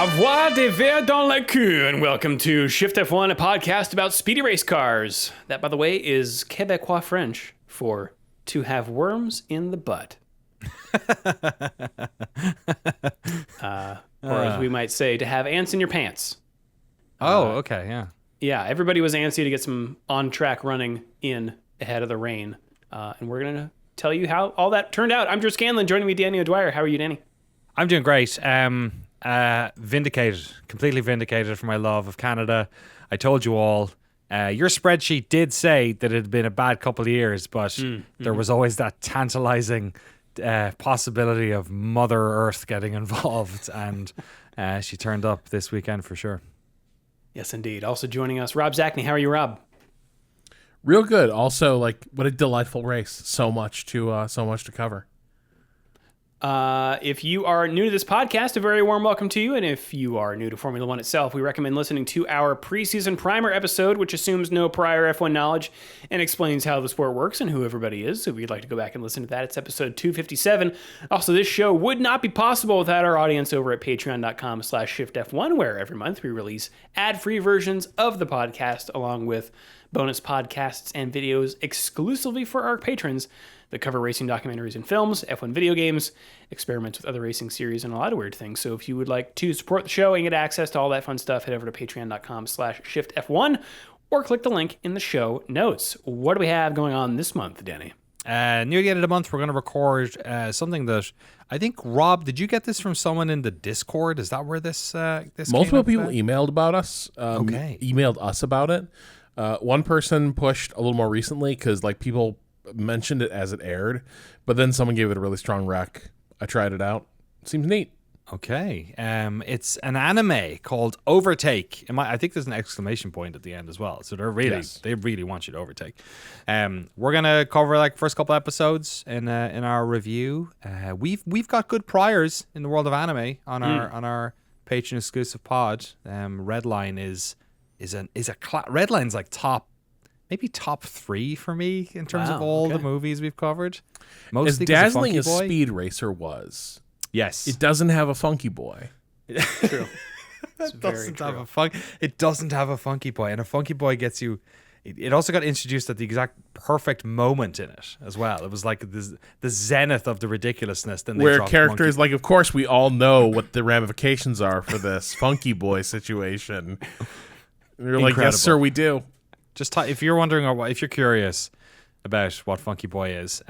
Avoir des verres dans le cul, and welcome to Shift+F1, a podcast about speedy race cars. That, by the way, is Quebecois French for to have worms in the butt. Or as we might say, to have ants in your pants. Okay, yeah. Yeah, everybody was antsy to get some on-track running in ahead of the rain. And we're going to tell you how all that turned out. I'm Drew Scanlon. Joining me, Danny O'Dwyer. How are you, Danny? I'm doing great. Vindicated, completely vindicated for my love of Canada. I told you all. Your spreadsheet did say that it had been a bad couple of years, but there was always that tantalizing possibility of Mother Earth getting involved, and she turned up this weekend for sure. Yes, indeed. Also joining us, Rob Zachney. How are you, Rob? Real good. Also, like, what a delightful race. So much to cover. If you are new to this podcast, a very warm welcome to you. And if you are new to Formula One itself, we recommend listening to our preseason primer episode, which assumes no prior F1 knowledge and explains how the sport works and who everybody is. So if you'd like to go back and listen to that, it's episode 257. Also, this show would not be possible without our audience over at patreon.com/shiftf1, where every month we release ad-free versions of the podcast, along with bonus podcasts and videos exclusively for our patrons that cover racing documentaries and films, F1 video games, experiments with other racing series, and a lot of weird things. So if you would like to support the show and get access to all that fun stuff, head over to patreon.com/shiftf1 or click the link in the show notes. What do we have going on this month, Danny? Near the end of the month, we're going to record something that I think, Rob, did you get this from someone in the Discord? Is that where this Multiple people emailed about us. Emailed us about it. One person pushed a little more recently because like people mentioned it as it aired, but then someone gave it a really strong rec. I tried it out. Seems neat. Okay. It's an anime called Overtake. I think there's an exclamation point at the end as well. So they really want you to overtake. We're gonna cover like first couple episodes in our review. We've got good priors in the world of anime on our Patreon exclusive pod. Redline Redline's like top 3 for me in terms of all the movies we've covered. As dazzling as Speed Racer was, yes, it doesn't have a funky boy. True. It doesn't have a funky boy, and a funky boy gets you. It also got introduced at the exact perfect moment in it as well. It was like the zenith of the ridiculousness. Then where characters like, of course, we all know what the ramifications are for this funky boy situation. And you're like, yes, sir, we do. Just if you're wondering, or if you're curious about what Funky Boy is,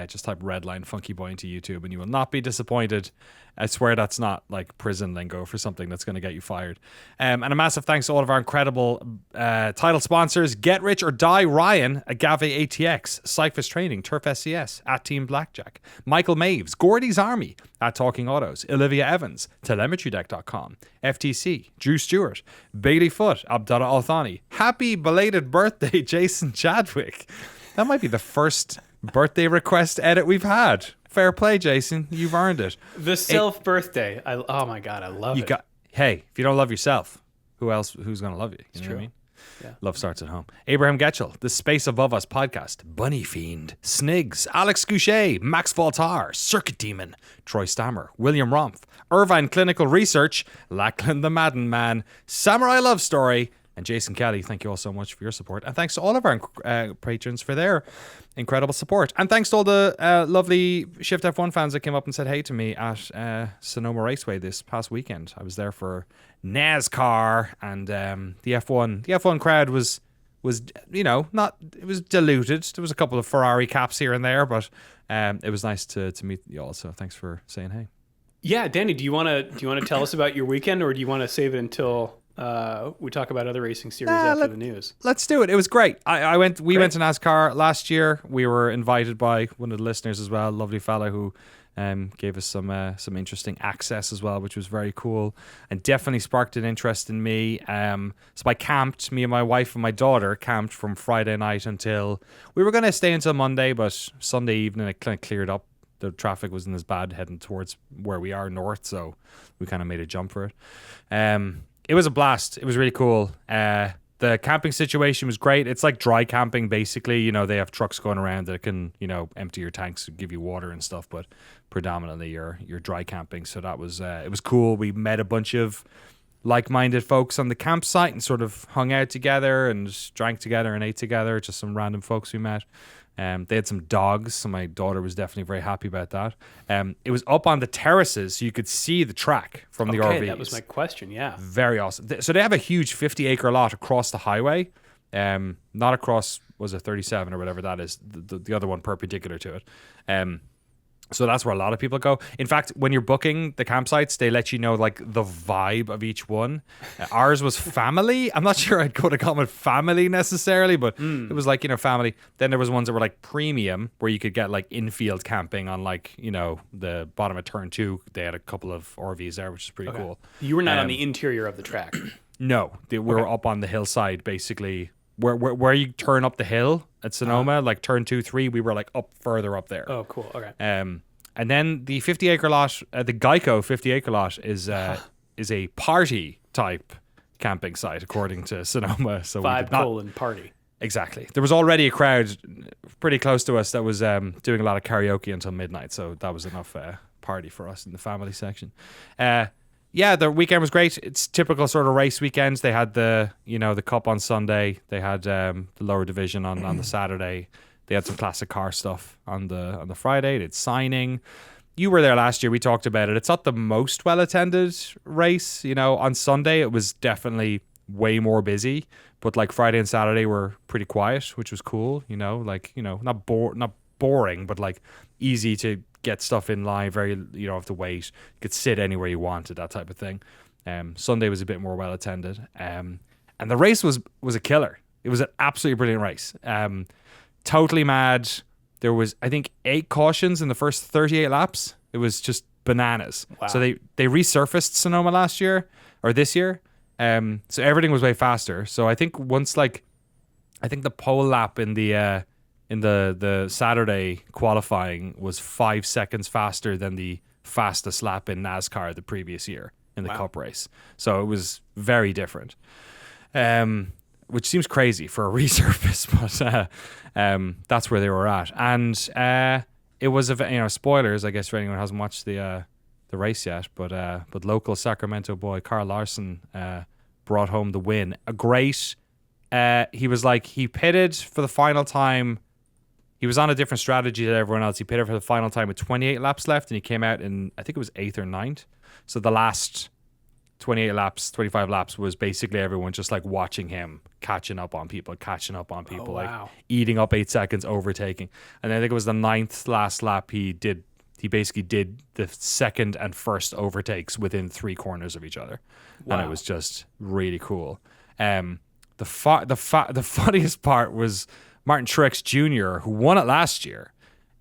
just type Redline Funky Boy into YouTube and you will not be disappointed. I swear that's not like prison lingo for something that's going to get you fired. And a massive thanks to all of our incredible title sponsors: Get Rich or Die Ryan, Agave ATX, Cyphers Training, Turf SCS, at Team Blackjack, Michael Maves, Gordy's Army, at Talking Autos, Olivia Evans, TelemetryDeck.com, FTC, Drew Stewart, Bailey Foot, Abdullah Al-Thani. Happy belated birthday, Jason Chadwick. That might be the first birthday request edit we've had. Fair play, Jason. You've earned it. The self-birthday. Oh my God, I love it. Hey, if you don't love yourself, who's going to love you? You know what I mean? Yeah. Love starts at home. Abraham Getchell, The Space Above Us podcast, Bunny Fiend, Snigs, Alex Goucher, Max Voltaire, Circuit Demon, Troy Stammer, William Romph, Irvine Clinical Research, Lachlan the Madden Man, Samurai Love Story, and Jason Kelly. Thank you all so much for your support. And thanks to all of our patrons for their incredible support. And thanks to all the lovely Shift F1 fans that came up and said hey to me at Sonoma Raceway this past weekend. I was there for NASCAR, and the F1 crowd was it was diluted. There was a couple of Ferrari caps here and there, but it was nice to meet you all. So thanks for saying hey. Yeah, Danny, do you want to tell us about your weekend, or do you want to save it until we talk about other racing series after the news? Let's do it. It was great. We went to NASCAR last year. We were invited by one of the listeners as well, a lovely fella who gave us some interesting access as well, which was very cool and definitely sparked an interest in me. So I camped, me and my wife and my daughter camped from Friday night until, we were going to stay until Monday, but Sunday evening it kind of cleared up. The traffic wasn't as bad heading towards where we are north, so we kind of made a jump for it. It was a blast. It was really cool. The camping situation was great. It's like dry camping, basically. You know, they have trucks going around that can, empty your tanks and give you water and stuff. But predominantly your dry camping. So that was it was cool. We met a bunch of like-minded folks on the campsite and sort of hung out together and drank together and ate together. Just some random folks we met. They had some dogs, so my daughter was definitely very happy about that. It was up on the terraces, so you could see the track from the RVs. Okay, that was my question, yeah. Very awesome. So they have a huge 50-acre lot across the highway, not across, was it 37 or whatever that is, the other one perpendicular to it. So that's where a lot of people go. In fact, when you're booking the campsites, they let you know like the vibe of each one. Ours was family. I'm not sure I'd go to call it family necessarily, but it was like, family. Then there was ones that were like premium where you could get like infield camping on like, the bottom of turn 2. They had a couple of RVs there, which is pretty cool. You were not on the interior of the track. No, we were up on the hillside basically. Where you turn up the hill at Sonoma, like turn 2, 3, we were like up further up there. Oh, cool. Okay. And then the 50-acre lot, the Geico 50-acre lot is a party type camping site according to Sonoma. So 5: party. Exactly. There was already a crowd pretty close to us that was doing a lot of karaoke until midnight. So that was enough party for us in the family section. Yeah, the weekend was great. It's typical sort of race weekends. They had the Cup on Sunday. They had the lower division on the Saturday. They had some classic car stuff on the Friday. They had signing. You were there last year. We talked about it. It's not the most well attended race. On Sunday it was definitely way more busy, but like Friday and Saturday were pretty quiet, which was cool. Not boring, but like easy to get stuff in line. Very, you don't have to wait. You could sit anywhere you wanted, that type of thing. Sunday was a bit more well attended. And the race was a killer. It was an absolutely brilliant race. Totally mad. There was, I think, 8 cautions in the first 38 laps. It was just bananas. Wow. So they resurfaced Sonoma this year. So everything was way faster. So I think the pole lap in the Saturday qualifying was 5 seconds faster than the fastest lap in NASCAR the previous year in the Cup race. So it was very different. Which seems crazy for a resurface, but that's where they were at. And it was spoilers, I guess, for anyone who hasn't watched the race yet. But local Sacramento boy Carl Larson brought home the win. A great. He pitted for the final time. He was on a different strategy than everyone else. He pitted for the final time with 28 laps left, and he came out in, I think it was 8th or 9th. So the last 28 laps, 25 laps was basically everyone just like watching him catching up on people, like eating up 8 seconds, overtaking. And I think it was the 9th last lap he basically did the second and first overtakes within 3 corners of each other. Wow. And it was just really cool. The funniest part was Martin Truex Jr., who won it last year,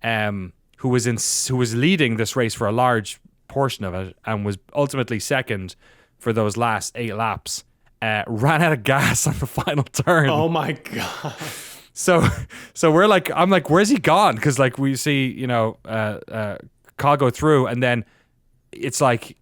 who was leading this race for a large portion of it and was ultimately second for those last 8 laps, ran out of gas on the final turn. Oh my God. So I'm like, where's he gone? Because like we see, Kyle go through, and then it's like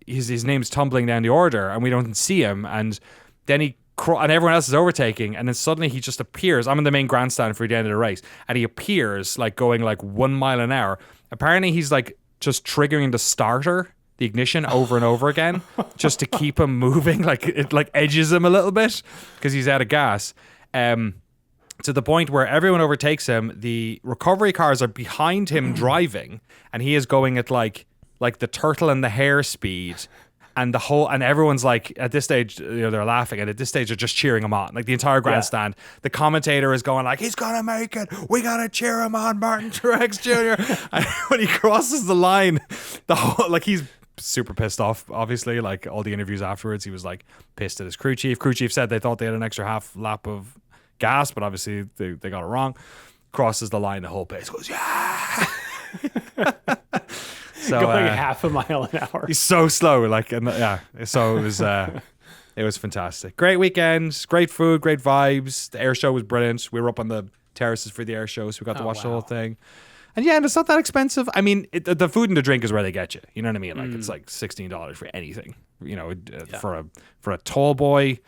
his name's tumbling down the order, and we don't see him, and then and everyone else is overtaking, and then suddenly he just appears. I'm in the main grandstand for the end of the race, and he appears like going like 1 mile an hour. Apparently he's like just triggering the ignition over and over again, just to keep him moving. Like it like edges him a little bit because he's out of gas. To the point where everyone overtakes him. The recovery cars are behind him driving, and he is going at like the turtle and the hare speed. And everyone's like, at this stage, they're laughing, and at this stage, they're just cheering him on. Like the entire grandstand, the commentator is going like, he's gonna make it. We gotta cheer him on, Martin Truex Jr. And when he crosses the line, he's super pissed off. Obviously, like all the interviews afterwards, he was like pissed at his crew chief. Crew chief said they thought they had an extra half lap of gas, but obviously they got it wrong. Crosses the line, the whole pace goes, yeah. So, going half a mile an hour. He's so slow, So it was fantastic. Great weekend, great food, great vibes. The air show was brilliant. We were up on the terraces for the air show, so we got to watch the whole thing. And yeah, and it's not that expensive. I mean, the food and the drink is where they get you. You know what I mean? Like it's like $16 for anything. For a tall boy.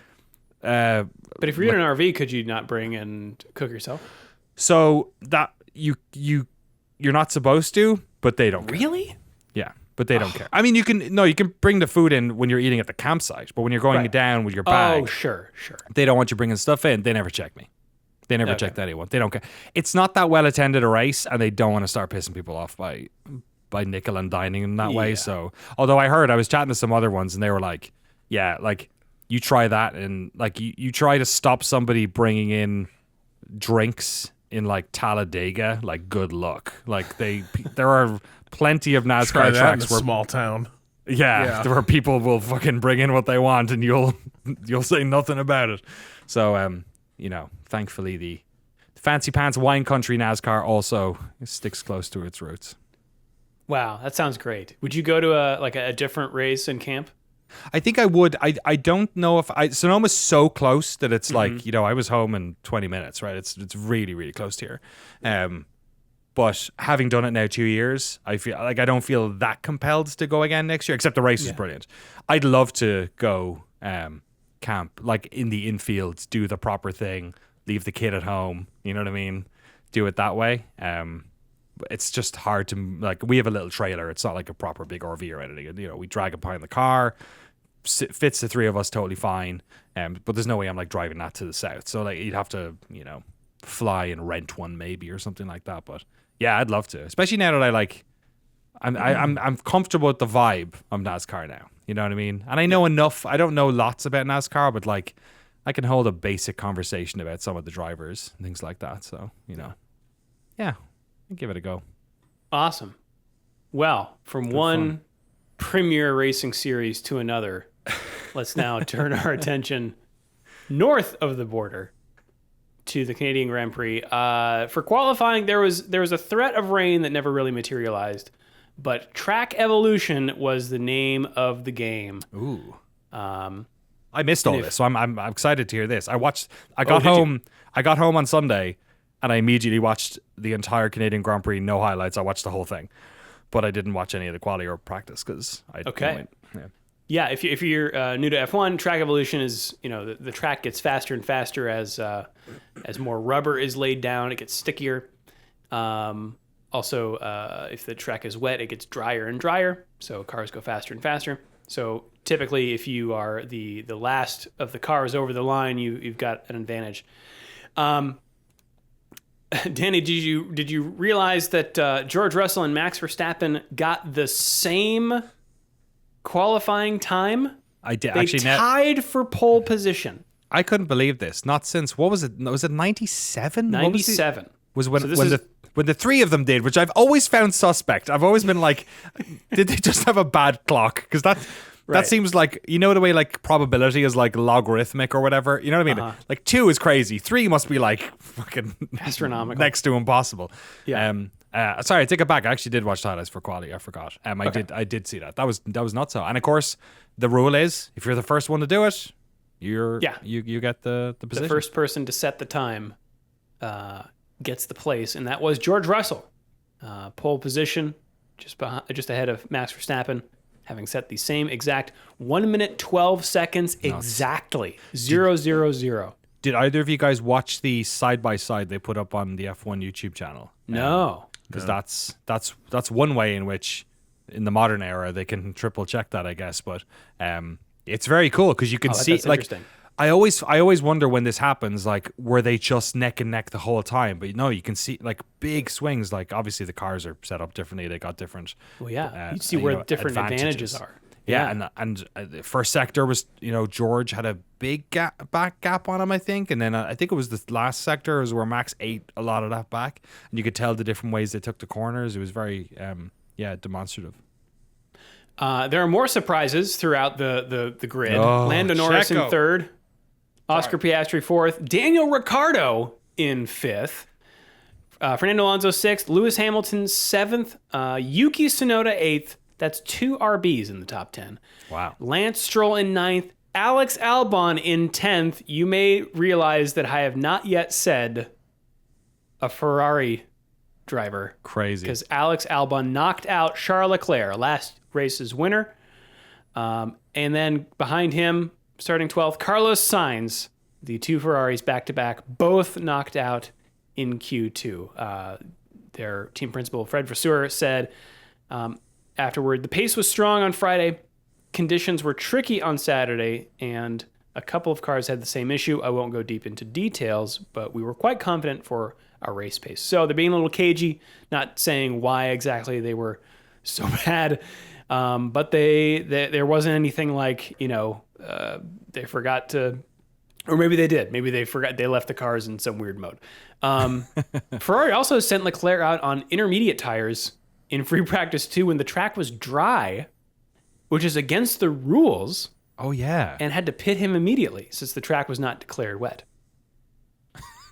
But if you're in an RV, could you not bring and cook yourself? So that you're not supposed to, but they don't care. Really? Yeah, but they don't care. I mean, you can bring the food in when you're eating at the campsite, but when you're going down with your bag, sure. They don't want you bringing stuff in. They never check me. They never checked anyone. They don't care. It's not that well attended a race, and they don't want to start pissing people off by nickel and dining in that way. So, although I was chatting to some other ones, and they were like, "Yeah, like you try that, and like you try to stop somebody bringing in drinks in like Talladega, like good luck. Like there are plenty of NASCAR tracks where small town." Yeah, where people will fucking bring in what they want, and you'll say nothing about it. So, thankfully the fancy pants wine country NASCAR also sticks close to its roots. Wow, that sounds great. Would you go to a different race in camp? I think I would. I don't know if Sonoma's so close that it's like, I was home in 20 minutes, right? It's really, really close to here. But having done it now 2 years, I feel like I don't feel that compelled to go again next year, except the race is brilliant. I'd love to go camp, like in the infield, do the proper thing, leave the kid at home, you know what I mean? Do it that way. It's just hard to, like, we have a little trailer. It's not like a proper big RV or anything. We drag it behind the car, fits the three of us totally fine. But there's no way I'm like driving that to the south. So like you'd have to, fly and rent one maybe or something like that. But yeah, I'd love to, especially now that I'm comfortable with the vibe of NASCAR now. You know what I mean? And I know enough. I don't know lots about NASCAR, but like I can hold a basic conversation about some of the drivers and things like that. So, yeah, I'd give it a go. Awesome. Well, from one premier racing series to another, let's now turn our attention north of the border to the Canadian Grand Prix. For qualifying, there was a threat of rain that never really materialized, but track evolution was the name of the game. Ooh. I missed all this, so I'm excited to hear this. I got home on Sunday, and I immediately watched the entire Canadian Grand Prix, no highlights. I watched the whole thing, but I didn't watch any of the quali or practice because I didn't. Yeah, if you're new to F1, track evolution is, the track gets faster and faster as more rubber is laid down, it gets stickier. Also, if the track is wet, it gets drier and drier, so cars go faster and faster. So typically, if you are the last of the cars over the line, you've got an advantage. Danny, did you realize that George Russell and Max Verstappen got the same qualifying time? I did. They actually tied for pole position. I couldn't believe this. Not since, what was it? Was it 97? 97 was when the three of them did, which I've always found suspect. I've always been like, did they just have a bad clock? Because that seems like, the way like probability is like logarithmic or whatever. You know what I mean? Uh-huh. Like 2 is crazy. 3 must be like fucking astronomical, next to impossible. Yeah. Sorry, I take it back. I actually did watch the highlights for quality. I forgot. I did see that. That was nuts. So, and of course, the rule is if you're the first one to do it, you get the position. The first person to set the time gets the place, and that was George Russell. Pole position, just ahead of Max Verstappen, having set the same exact 1 minute 12 seconds exactly. 0-0-0. Did either of you guys watch the side by side they put up on the F1 YouTube channel? No. Because that's one way in which in the modern era they can triple check that, I guess. But it's very cool because you can see like I always wonder when this happens, like were they just neck and neck the whole time? But no, you can see like big swings. Like obviously the cars are set up differently; they got different. Well, yeah, you see where different advantages are. Yeah, and the first sector was, George had a big back gap on him, I think. And then I think it was the last sector is where Max ate a lot of that back. And you could tell the different ways they took the corners. It was very, demonstrative. There are more surprises throughout the grid. Lando Norris in third. Oscar Piastri fourth. Daniel Ricciardo in fifth. Fernando Alonso sixth. Lewis Hamilton seventh. Yuki Tsunoda eighth. That's 2 RBs in the top 10. Wow. Lance Stroll in 9th. Alex Albon in 10th. You may realize that I have not yet said a Ferrari driver. Crazy. Because Alex Albon knocked out Charles Leclerc, last race's winner. And then behind him, starting 12th, Carlos Sainz, the 2 Ferraris back-to-back, both knocked out in Q2. their team principal, Fred Vasseur, said afterward, the pace was strong on Friday. Conditions were tricky on Saturday, and a couple of cars had the same issue. I won't go deep into details, but we were quite confident for a race pace. So they're being a little cagey, not saying why exactly they were so bad, but there wasn't anything like, they forgot to, or maybe they did. Maybe they forgot, they left the cars in some weird mode. Ferrari also sent Leclerc out on intermediate tires in free practice 2 when the track was dry, which is against the rules. Oh, yeah. And had to pit him immediately since the track was not declared wet.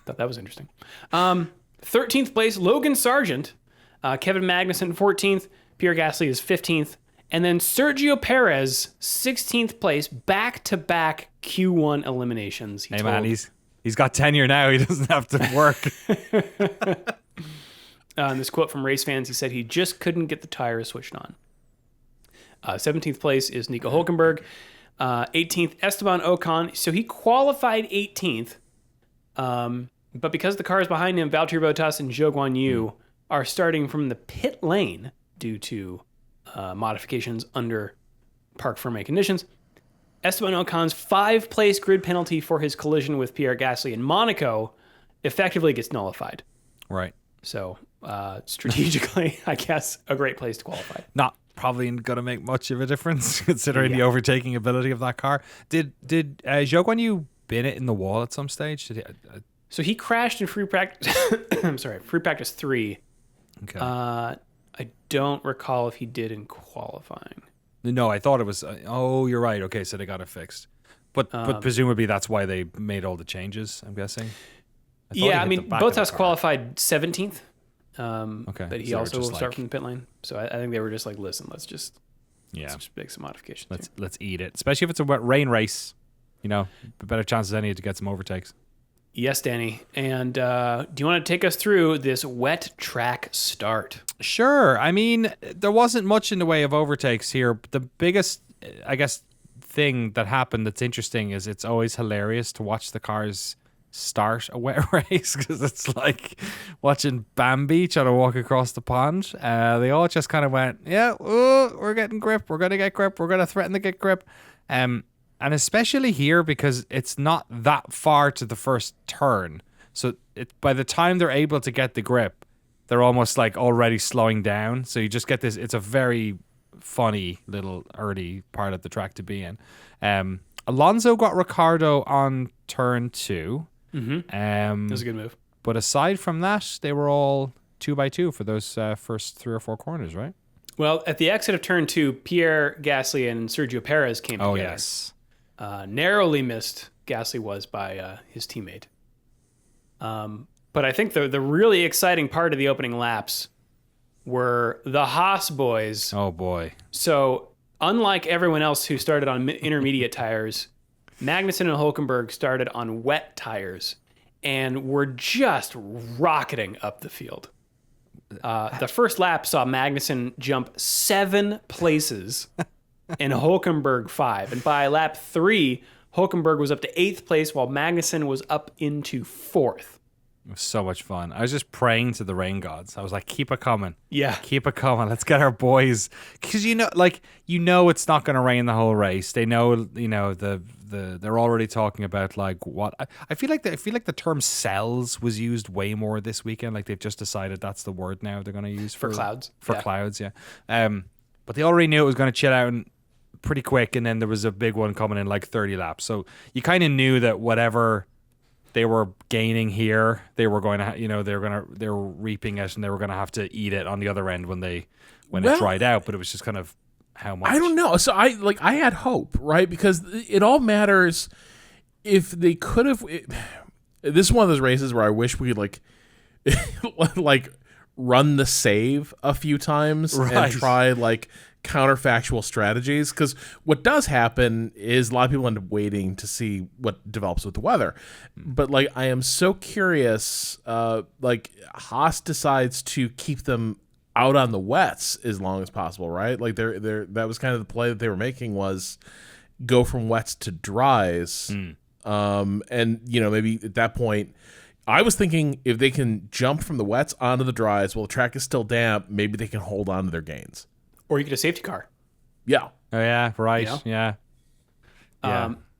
Thought that was interesting. 13th place, Logan Sargent. Kevin Magnussen, 14th. Pierre Gasly is 15th. And then Sergio Perez, 16th place, back-to-back Q1 eliminations. Hey, man, he's got tenure now. He doesn't have to work. This quote from race fans, he said he just couldn't get the tires switched on. 17th place is Nico Hülkenberg. 18th, Esteban Ocon. So he qualified 18th. But because the cars behind him, Valtteri Bottas and Zhou Guanyu, are starting from the pit lane due to modifications under parc fermé conditions, Esteban Ocon's 5-place grid penalty for his collision with Pierre Gasly in Monaco effectively gets nullified. Right. So strategically, I guess, a great place to qualify. Not probably going to make much of a difference considering the overtaking ability of that car. Did Zhou Guanyu bin it in the wall at some stage? So he crashed in free practice. I'm sorry, free practice 3. Okay. I don't recall if he did in qualifying. No, I thought it was. Oh, you're right. Okay, so they got it fixed. But presumably that's why they made all the changes, I'm guessing. I mean, Bottas qualified 17th. Okay. But he also will start from the pit lane. So I think they were just like, listen, let's just make some modifications. Let's eat it. Especially if it's a wet rain race. Better chances than any to get some overtakes. Yes, Danny. And do you want to take us through this wet track start? Sure. I mean, there wasn't much in the way of overtakes here. The biggest, I guess, thing that happened that's interesting is it's always hilarious to watch the cars start a wet race because it's like watching Bambi trying to walk across the pond. They all just kind of went, we're getting grip. We're going to get grip. We're going to threaten to get grip. And especially here because it's not that far to the first turn. So by the time they're able to get the grip, they're almost like already slowing down. So you just get this. It's a very funny little early part of the track to be in. Alonso got Ricciardo on turn 2. Mm-hmm. That was a good move. But aside from that, they were all 2x2 for those first 3 or 4 corners, right? Well, at the exit of turn 2, Pierre Gasly and Sergio Perez came together. Oh, yes. Narrowly missed Gasly was by his teammate. But I think the really exciting part of the opening laps were the Haas boys. Oh, boy. So unlike everyone else who started on intermediate tires, Magnussen and Hülkenberg started on wet tires and were just rocketing up the field. The first lap saw Magnussen jump 7 places and Hülkenberg 5. And by lap 3, Hülkenberg was up to 8th place while Magnussen was up into 4th. It was so much fun. I was just praying to the rain gods. I was like, keep it coming. Yeah. Keep it coming. Let's get our boys. Because it's not going to rain the whole race. They know, they're already talking about like what I feel like the term cells was used way more this weekend. Like they've just decided that's the word now they're going to use for clouds. Clouds, yeah. But they already knew it was going to chill out pretty quick, and then there was a big one coming in like 30 laps. So you kind of knew that whatever they were gaining here, they were going to, they were reaping it, and they were going to have to eat it on the other end when it dried out. But it was just kind of how much. I don't know. So I had hope, right? Because it all matters. If they could have, this is one of those races where I wish we could like run the save a few times and try like counterfactual strategies, because what does happen is a lot of people end up waiting to see what develops with the weather. But like I am so curious, like Haas decides to keep them out on the wets as long as possible, right? Like that was kind of the play that they were making, was go from wets to dries. And maybe at that point I was thinking if they can jump from the wets onto the dries while the track is still damp, maybe they can hold on to their gains. Or you get a safety car. Yeah. Oh, yeah, right. Yeah.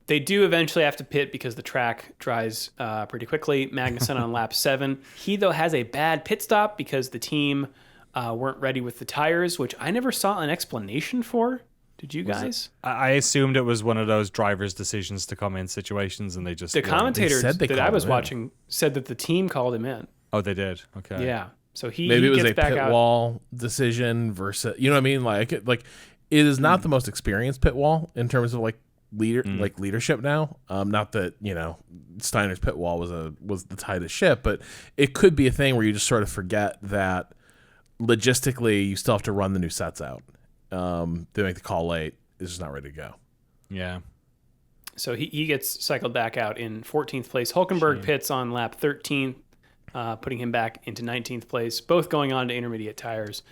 They do eventually have to pit because the track dries pretty quickly. Magnussen on lap 7. He, though, has a bad pit stop because the team weren't ready with the tires, which I never saw an explanation for. Did you guys? I assumed it was one of those drivers' decisions to come in situations, and they just... The commentator said they that I called was him in. watching said that the team called him in. Oh, they did? Okay. Yeah. So Maybe it was gets a back pit out. wall decision versus, you know what I mean? Like it is not the most experienced pit wall in terms of leadership now. Not that, Steiner's pit wall was the tightest ship, but it could be a thing where you just sort of forget that logistically you still have to run the new sets out. They make the call late. It's just not ready to go. Yeah. So he gets cycled back out in 14th place. Hulkenberg pits on lap 13, putting him back into 19th place, both going on to intermediate tires.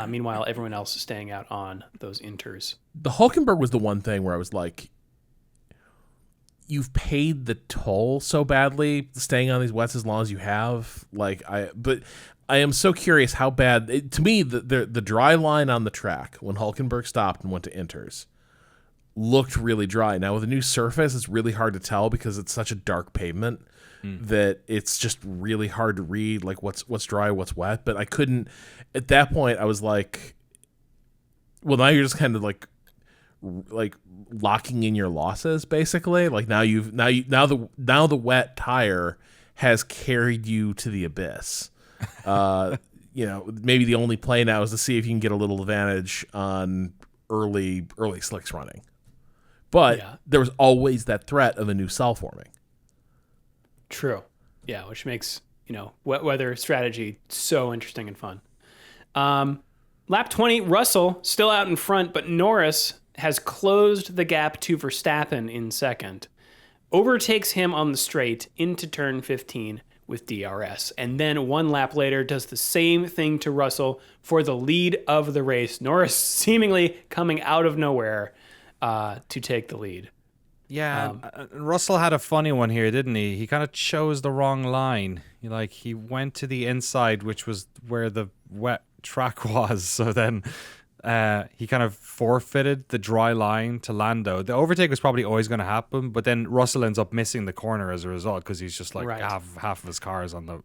Meanwhile, everyone else is staying out on those inters. The Hulkenberg was the one thing where I was like, you've paid the toll so badly staying on these wets as long as you have. But I am so curious how bad. To me, the dry line on the track when Hulkenberg stopped and went to inters looked really dry. Now with a new surface, it's really hard to tell because it's such a dark pavement that it's just really hard to read like what's dry, what's wet. But I couldn't. At that point, I was like, well, now you're just kind of like locking in your losses basically. Like now the wet tire has carried you to the abyss. Maybe the only play now is to see if you can get a little advantage on early slicks running. But there was always that threat of a new cell forming. True. Yeah, which makes, wet weather strategy so interesting and fun. Lap 20, Russell still out in front, but Norris has closed the gap to Verstappen in second. Overtakes him on the straight into turn 15 with DRS. And then one lap later does the same thing to Russell for the lead of the race. Norris seemingly coming out of nowhere to take the lead. Yeah, Russell had a funny one here, didn't he? He kind of chose the wrong line. He went to the inside, which was where the wet track was. So then he kind of forfeited the dry line to Lando. The overtake was probably always going to happen, but then Russell ends up missing the corner as a result because he's just half of his car is on the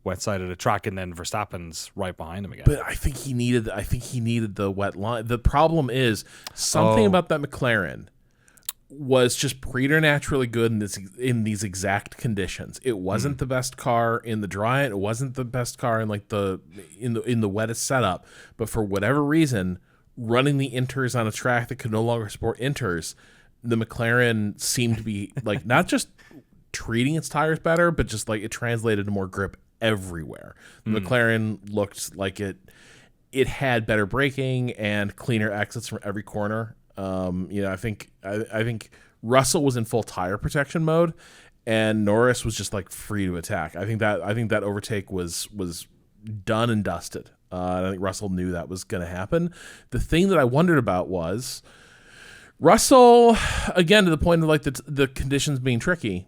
wet side of the track, and then Verstappen's right behind him again. But I think he needed the wet line. The problem is something about that McLaren was just preternaturally good in these exact conditions. It wasn't the best car in the dry. It wasn't the best car in in the wettest setup. But for whatever reason, running the inters on a track that could no longer support inters, the McLaren seemed to be not just treating its tires better, but just it translated to more grip everywhere. The McLaren looked like it had better braking and cleaner exits from every corner. I think Russell was in full tire protection mode, and Norris was just free to attack. I think that overtake was done and dusted. I think Russell knew that was going to happen. The thing that I wondered about was Russell, again, to the point of the conditions being tricky.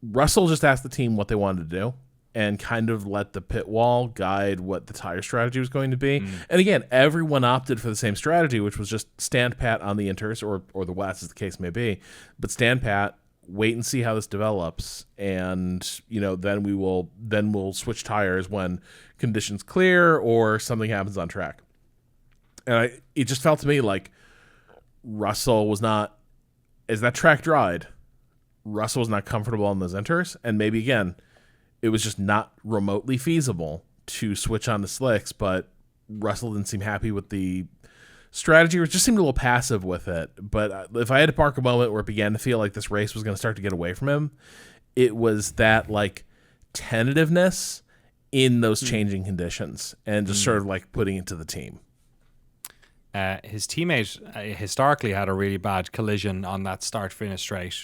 Russell just asked the team what they wanted to do and kind of let the pit wall guide what the tire strategy was going to be. And again, everyone opted for the same strategy, which was just stand pat on the inters or the wets, as the case may be. But stand pat, wait and see how this develops, and then we'll switch tires when conditions clear or something happens on track. And it just felt to me like Russell was not, as that track dried, Russell was not comfortable on those inters, and maybe again, it was just not remotely feasible to switch on the slicks, but Russell didn't seem happy with the strategy, or just seemed a little passive with it. But if I had to park a moment where it began to feel like this race was going to start to get away from him, it was that tentativeness in those changing conditions and just sort of putting it to the team. His teammate historically had a really bad collision on that start-finish straight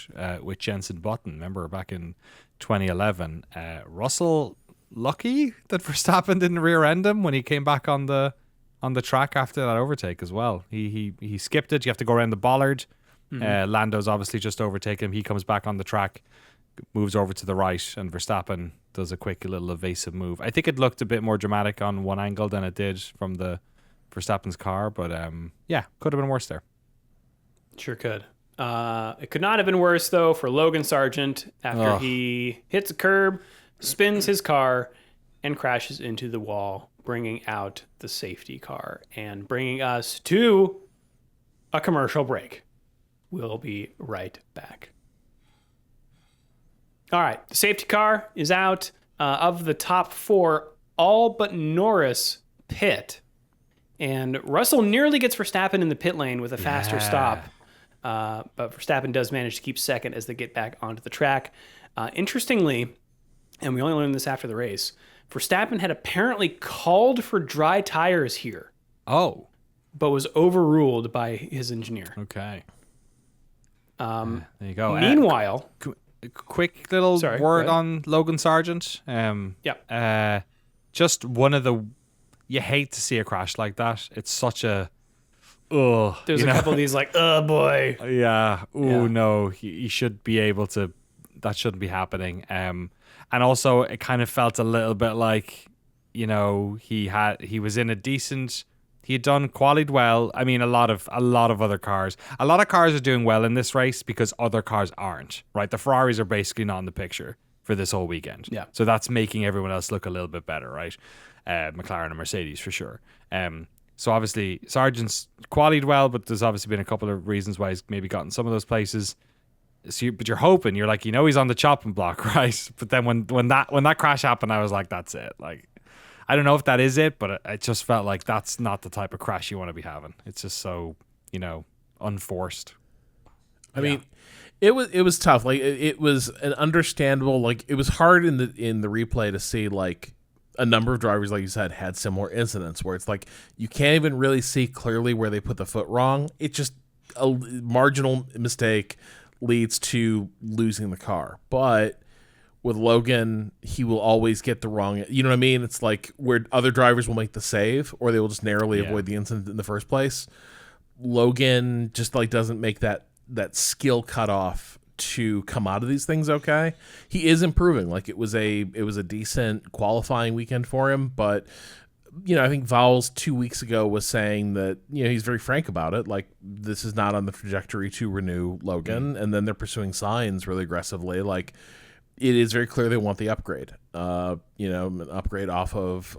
with Jenson Button. Remember back in 2011, Russell lucky that Verstappen didn't rear-end him when he came back on the track after that overtake as well. He skipped it. You have to go around the bollard. Lando's obviously just overtaken him. He comes back on the track. moves over to the right, and Verstappen does a quick little evasive move. I think it looked a bit more dramatic on one angle than it did from the Verstappen's car, but yeah, could have been worse there. Sure could. It could not have been worse, though, for Logan Sargent after he hits a curb, spins his car, and crashes into the wall, bringing out the safety car and bringing us to a commercial break. We'll be right back. All right, the safety car is out. Of the top four, all but Norris pit. And Russell nearly gets Verstappen in the pit lane with a faster stop. But Verstappen does manage to keep second as they get back onto the track. Interestingly, and we only learned this after the race, Verstappen had apparently called for dry tires here. Oh. But was overruled by his engineer. Okay. There you go. Meanwhile... quick little word on Logan Sargent. Just one of the... You hate to see a crash like that. It's such a... There's a couple of these like, oh boy. Yeah. No. He should be able to... That shouldn't be happening. And also, it kind of felt a little bit like, he was in a decent... He had done qualied well. I mean, a lot of other cars. A lot of cars are doing well in this race because other cars aren't, right? The Ferraris are basically not in the picture for this whole weekend. Yeah. So that's making everyone else look a little bit better, right? McLaren and Mercedes for sure. So obviously, Sargent's qualied well, but there's obviously been a couple of reasons why he's maybe gotten some of those places. So but you're hoping, you're like, he's on the chopping block, right? But then when that crash happened, I was like, that's it. Like, I don't know if that is it, but it just felt like that's not the type of crash you want to be having. It's just so, unforced. I mean, it was tough. Like it was an understandable. Like it was hard in the replay to see like a number of drivers, like you said, had similar incidents where it's like you can't even really see clearly where they put the foot wrong. It's just a marginal mistake leads to losing the car, but. With Logan, he will always get the wrong... You know what I mean? It's like where other drivers will make the save or they will just narrowly avoid the incident in the first place. Logan just like doesn't make that skill cutoff to come out of these things okay. He is improving. Like it was a decent qualifying weekend for him, but I think Vowles 2 weeks ago was saying that, he's very frank about it. Like this is not on the trajectory to renew Logan. And then they're pursuing signs really aggressively. Like, it is very clear they want the upgrade. An upgrade off of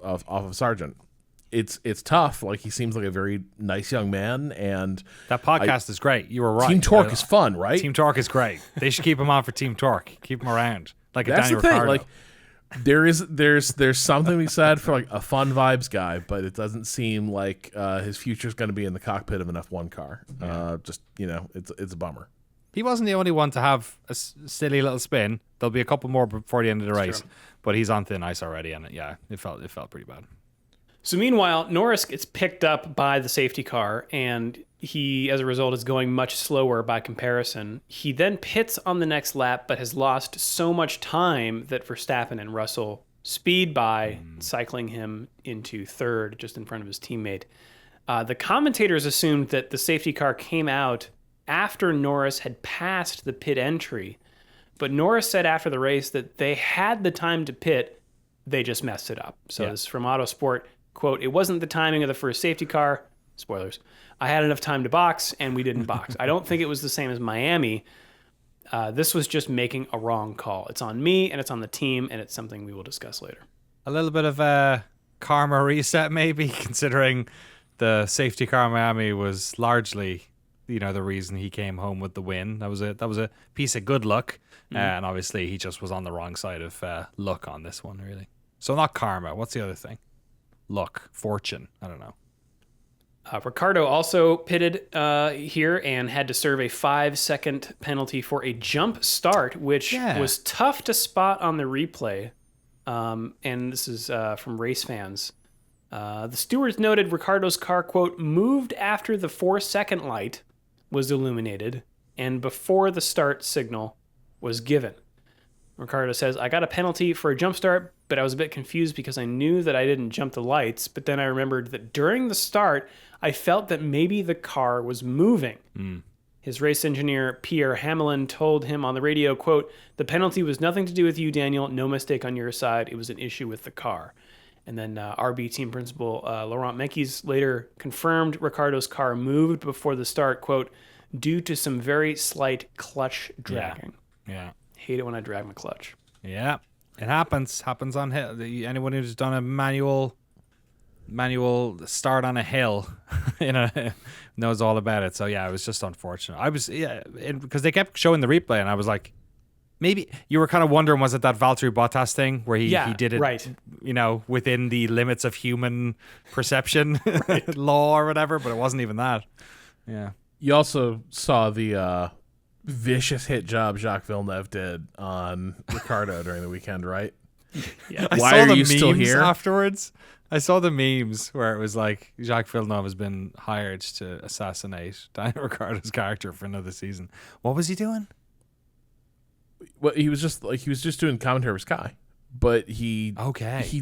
Sargent. It's tough. Like he seems like a very nice young man, and that podcast is great. You were right. Team Torque is fun, right? Team Torque is great. They should keep him on for Team Torque. Keep him around like That's a Daniel the thing. Ricciardo. Like there's something to be said for like a fun vibes guy, but it doesn't seem like his future is going to be in the cockpit of an F1 car. It's a bummer. He wasn't the only one to have a silly little spin. There'll be a couple more before the end of the race, but he's on thin ice already, and it felt pretty bad. So meanwhile, Norris gets picked up by the safety car, and he, as a result, is going much slower by comparison. He then pits on the next lap, but has lost so much time that Verstappen and Russell speed by, cycling him into third, just in front of his teammate. The commentators assumed that the safety car came out after Norris had passed the pit entry, but Norris said after the race that they had the time to pit, they just messed it up. So this is from Autosport, quote, "It wasn't the timing of the first safety car, spoilers. I had enough time to box, and we didn't box. I don't think it was the same as Miami. This was just making a wrong call. It's on me, and it's on the team, and it's something we will discuss later." A little bit of a karma reset, maybe, considering the safety car in Miami was largely... the reason he came home with the win. That was a piece of good luck, and obviously he just was on the wrong side of luck on this one, really. So not karma. What's the other thing? Luck, fortune. I don't know. Ricciardo also pitted here and had to serve a 5-second penalty for a jump start, which was tough to spot on the replay. And this is from race fans. The stewards noted Ricciardo's car, quote, moved after the 4-second light was illuminated and before the start signal was given. Ricciardo says, "I got a penalty for a jump start, but I was a bit confused because I knew that I didn't jump the lights, but then I remembered that during the start, I felt that maybe the car was moving. His race engineer, Pierre Hamelin, told him on the radio, quote, "The penalty was nothing to do with you, Daniel. No mistake on your side. It was an issue with the car." And then RB team principal Laurent Mekies later confirmed Ricciardo's car moved before the start, quote, "due to some very slight clutch dragging." Yeah. Hate it when I drag my clutch. Yeah. It happens. Happens on hill. Anyone who's done a manual start on a hill knows all about it. So yeah, it was just unfortunate. Because they kept showing the replay and I was like, maybe you were kind of wondering, was it that Valtteri Bottas thing where he did it right, within the limits of human perception law or whatever, but it wasn't even that. Yeah. You also saw the vicious hit job Jacques Villeneuve did on Ricciardo during the weekend, right? Yeah. Why are you still here? Afterwards, I saw the memes where it was like Jacques Villeneuve has been hired to assassinate Daniel Ricciardo's character for another season. What was he doing? Well, he was just doing commentary with Sky, but he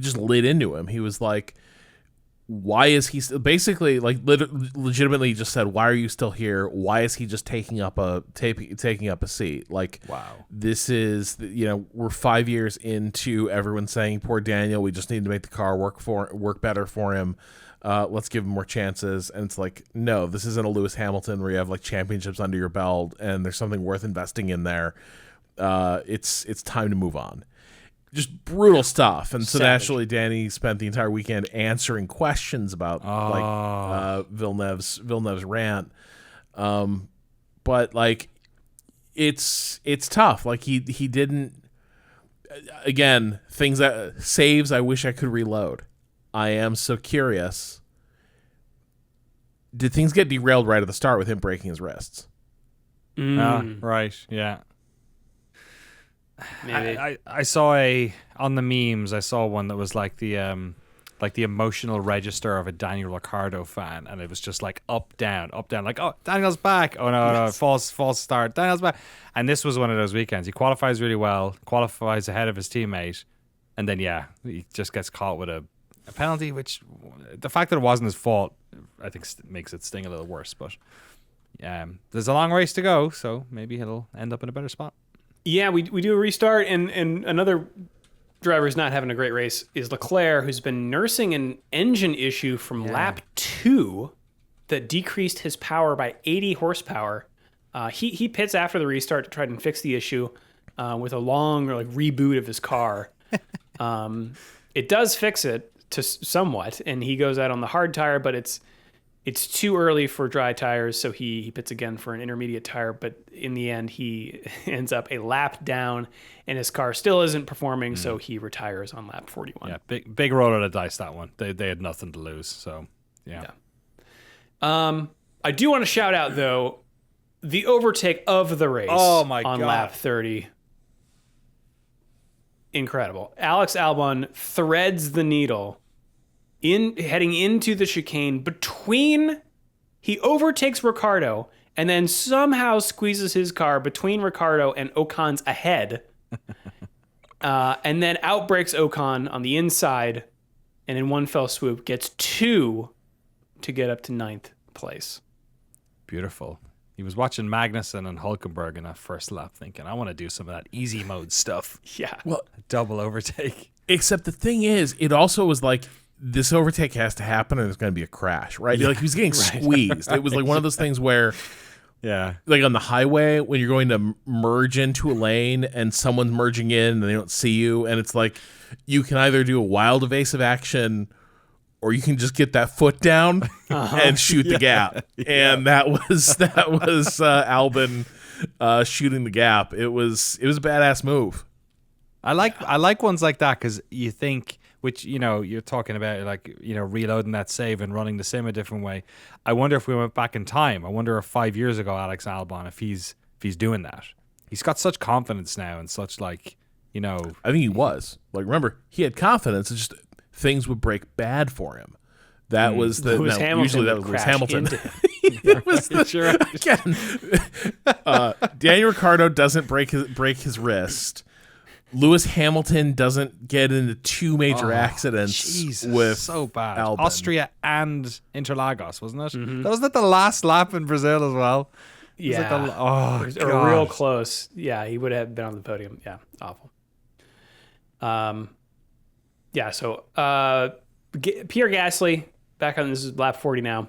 just lit into him. He was like, "Why is he basically like legitimately just said, why are you still here? Why is he just taking up a seat? Like, wow, this is we're 5 years into everyone saying poor Daniel. We just need to make the car work better for him. Let's give him more chances." And it's like, no, this isn't a Lewis Hamilton where you have like championships under your belt and there's something worth investing in there. It's time to move on. Just brutal stuff. And so naturally Danny spent the entire weekend answering questions about Villeneuve's rant. But like it's tough. Like he didn't, again, things that saves I wish I could reload. I am so curious. Did things get derailed right at the start with him breaking his wrists? Right, yeah. Maybe. I saw on the memes, I saw one that was like the emotional register of a Daniel Ricciardo fan, and it was just like up down, like, oh, Daniel's back, oh no, false start, Daniel's back. And this was one of those weekends. He qualifies really well, qualifies ahead of his teammate, and then he just gets caught with a penalty, which the fact that it wasn't his fault, I think makes it sting a little worse. But there's a long race to go, so maybe he'll end up in a better spot. Yeah, we do a restart, and another driver who's not having a great race is Leclerc, who's been nursing an engine issue from lap 2 that decreased his power by 80 horsepower. He pits after the restart to try and fix the issue with a long reboot of his car. It does fix it to somewhat, and he goes out on the hard tire, but it's too early for dry tires, so he pits again for an intermediate tire, but in the end, he ends up a lap down, and his car still isn't performing, so he retires on lap 41. Yeah, big roll of the dice, that one. They had nothing to lose, so, yeah. I do want to shout out, though, the overtake of the race on lap 30. Incredible. Alex Albon threads the needle heading into the chicane he overtakes Ricciardo and then somehow squeezes his car between Ricciardo and Ocon's ahead. And then outbreaks Ocon on the inside and in one fell swoop gets 2 to get up to 9th place. Beautiful. He was watching Magnussen and Hulkenberg in that first lap thinking, I want to do some of that easy mode stuff. Yeah. Well, double overtake. Except the thing is, it also was like, this overtake has to happen or there's going to be a crash, right? Like he was getting squeezed. It was like one of those things where, like on the highway when you're going to merge into a lane and someone's merging in and they don't see you, and it's like you can either do a wild evasive action or you can just get that foot down and shoot the gap. And that was Albon shooting the gap. It was a badass move. I like ones like that because you think, which, you're talking about reloading that save and running the sim a different way. I wonder if we went back in time. I wonder if 5 years ago, Alex Albon, if he's doing that. He's got such confidence now and such I think he was. Like, remember, he had confidence. It's just things would break bad for him. That was usually that was Lewis Hamilton. It was Daniel Ricciardo doesn't break his wrist. Lewis Hamilton doesn't get into 2 major accidents with so bad. Albon. Austria and Interlagos, wasn't it? Mm-hmm. Wasn't it the last lap in Brazil as well? Yeah. Or real close. Yeah, he would have been on the podium. Yeah, awful. So Pierre Gasly, back on this is lap 40 now,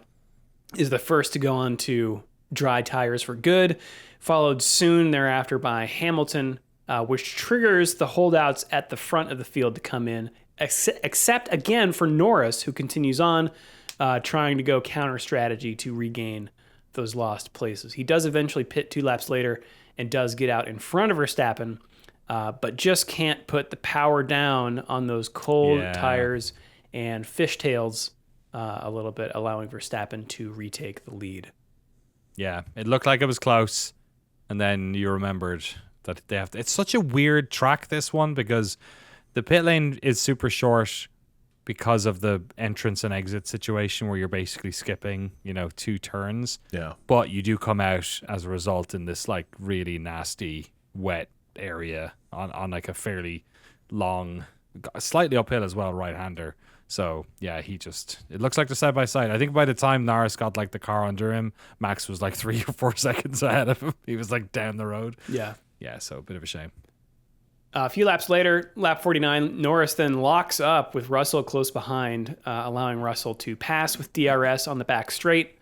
is the first to go on to dry tires for good, followed soon thereafter by Hamilton, which triggers the holdouts at the front of the field to come in, except again for Norris, who continues on, trying to go counter strategy to regain those lost places. He does eventually pit 2 laps later and does get out in front of Verstappen, but just can't put the power down on those cold tires and fishtails a little bit, allowing Verstappen to retake the lead. Yeah, it looked like it was close, and then you remembered that they have to. It's such a weird track, this one, because the pit lane is super short because of the entrance and exit situation where you're basically skipping, 2 turns. Yeah. But you do come out as a result in this like really nasty, wet area on like a fairly long, slightly uphill as well, right-hander. So yeah, it looks like they're side by side. I think by the time Norris got like the car under him, Max was like 3 or 4 seconds ahead of him. He was like down the road. Yeah. Yeah, so a bit of a shame. A few laps later, lap 49, Norris then locks up with Russell close behind, allowing Russell to pass with DRS on the back straight.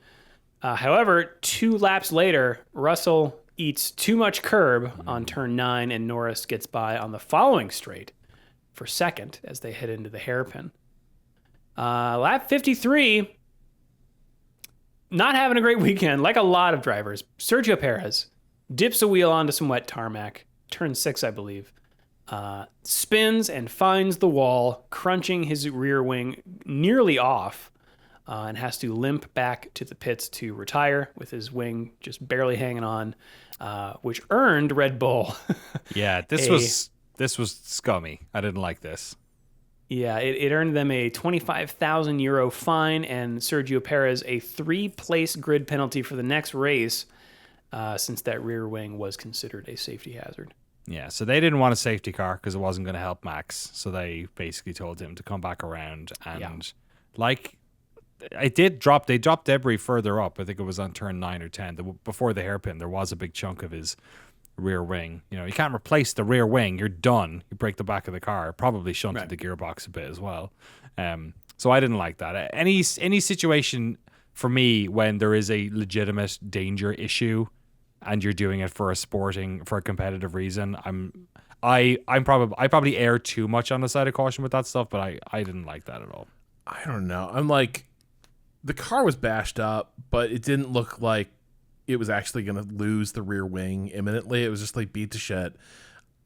However, 2 laps later, Russell eats too much curb on turn 9, and Norris gets by on the following straight for second as they head into the hairpin. Lap 53, not having a great weekend, like a lot of drivers. Sergio Perez dips a wheel onto some wet tarmac, turn 6, I believe. Spins and finds the wall, crunching his rear wing nearly off, and has to limp back to the pits to retire with his wing just barely hanging on, which earned Red Bull. Yeah, this was scummy. I didn't like this. Yeah, it earned them a €25,000 fine and Sergio Perez a 3-place grid penalty for the next race, since that rear wing was considered a safety hazard. Yeah, so they didn't want a safety car because it wasn't going to help Max. So they basically told him to come back around. And they dropped debris further up. I think it was on turn 9 or 10. Before the hairpin, there was a big chunk of his rear wing. You can't replace the rear wing. You're done. You break the back of the car. Probably shunted the gearbox a bit as well. So I didn't like that. Any situation for me when there is a legitimate danger issue and you're doing it for a competitive reason, I probably err too much on the side of caution with that stuff, but I didn't like that at all. I don't know. I'm like, the car was bashed up, but it didn't look like it was actually going to lose the rear wing imminently. It was just like beat to shit.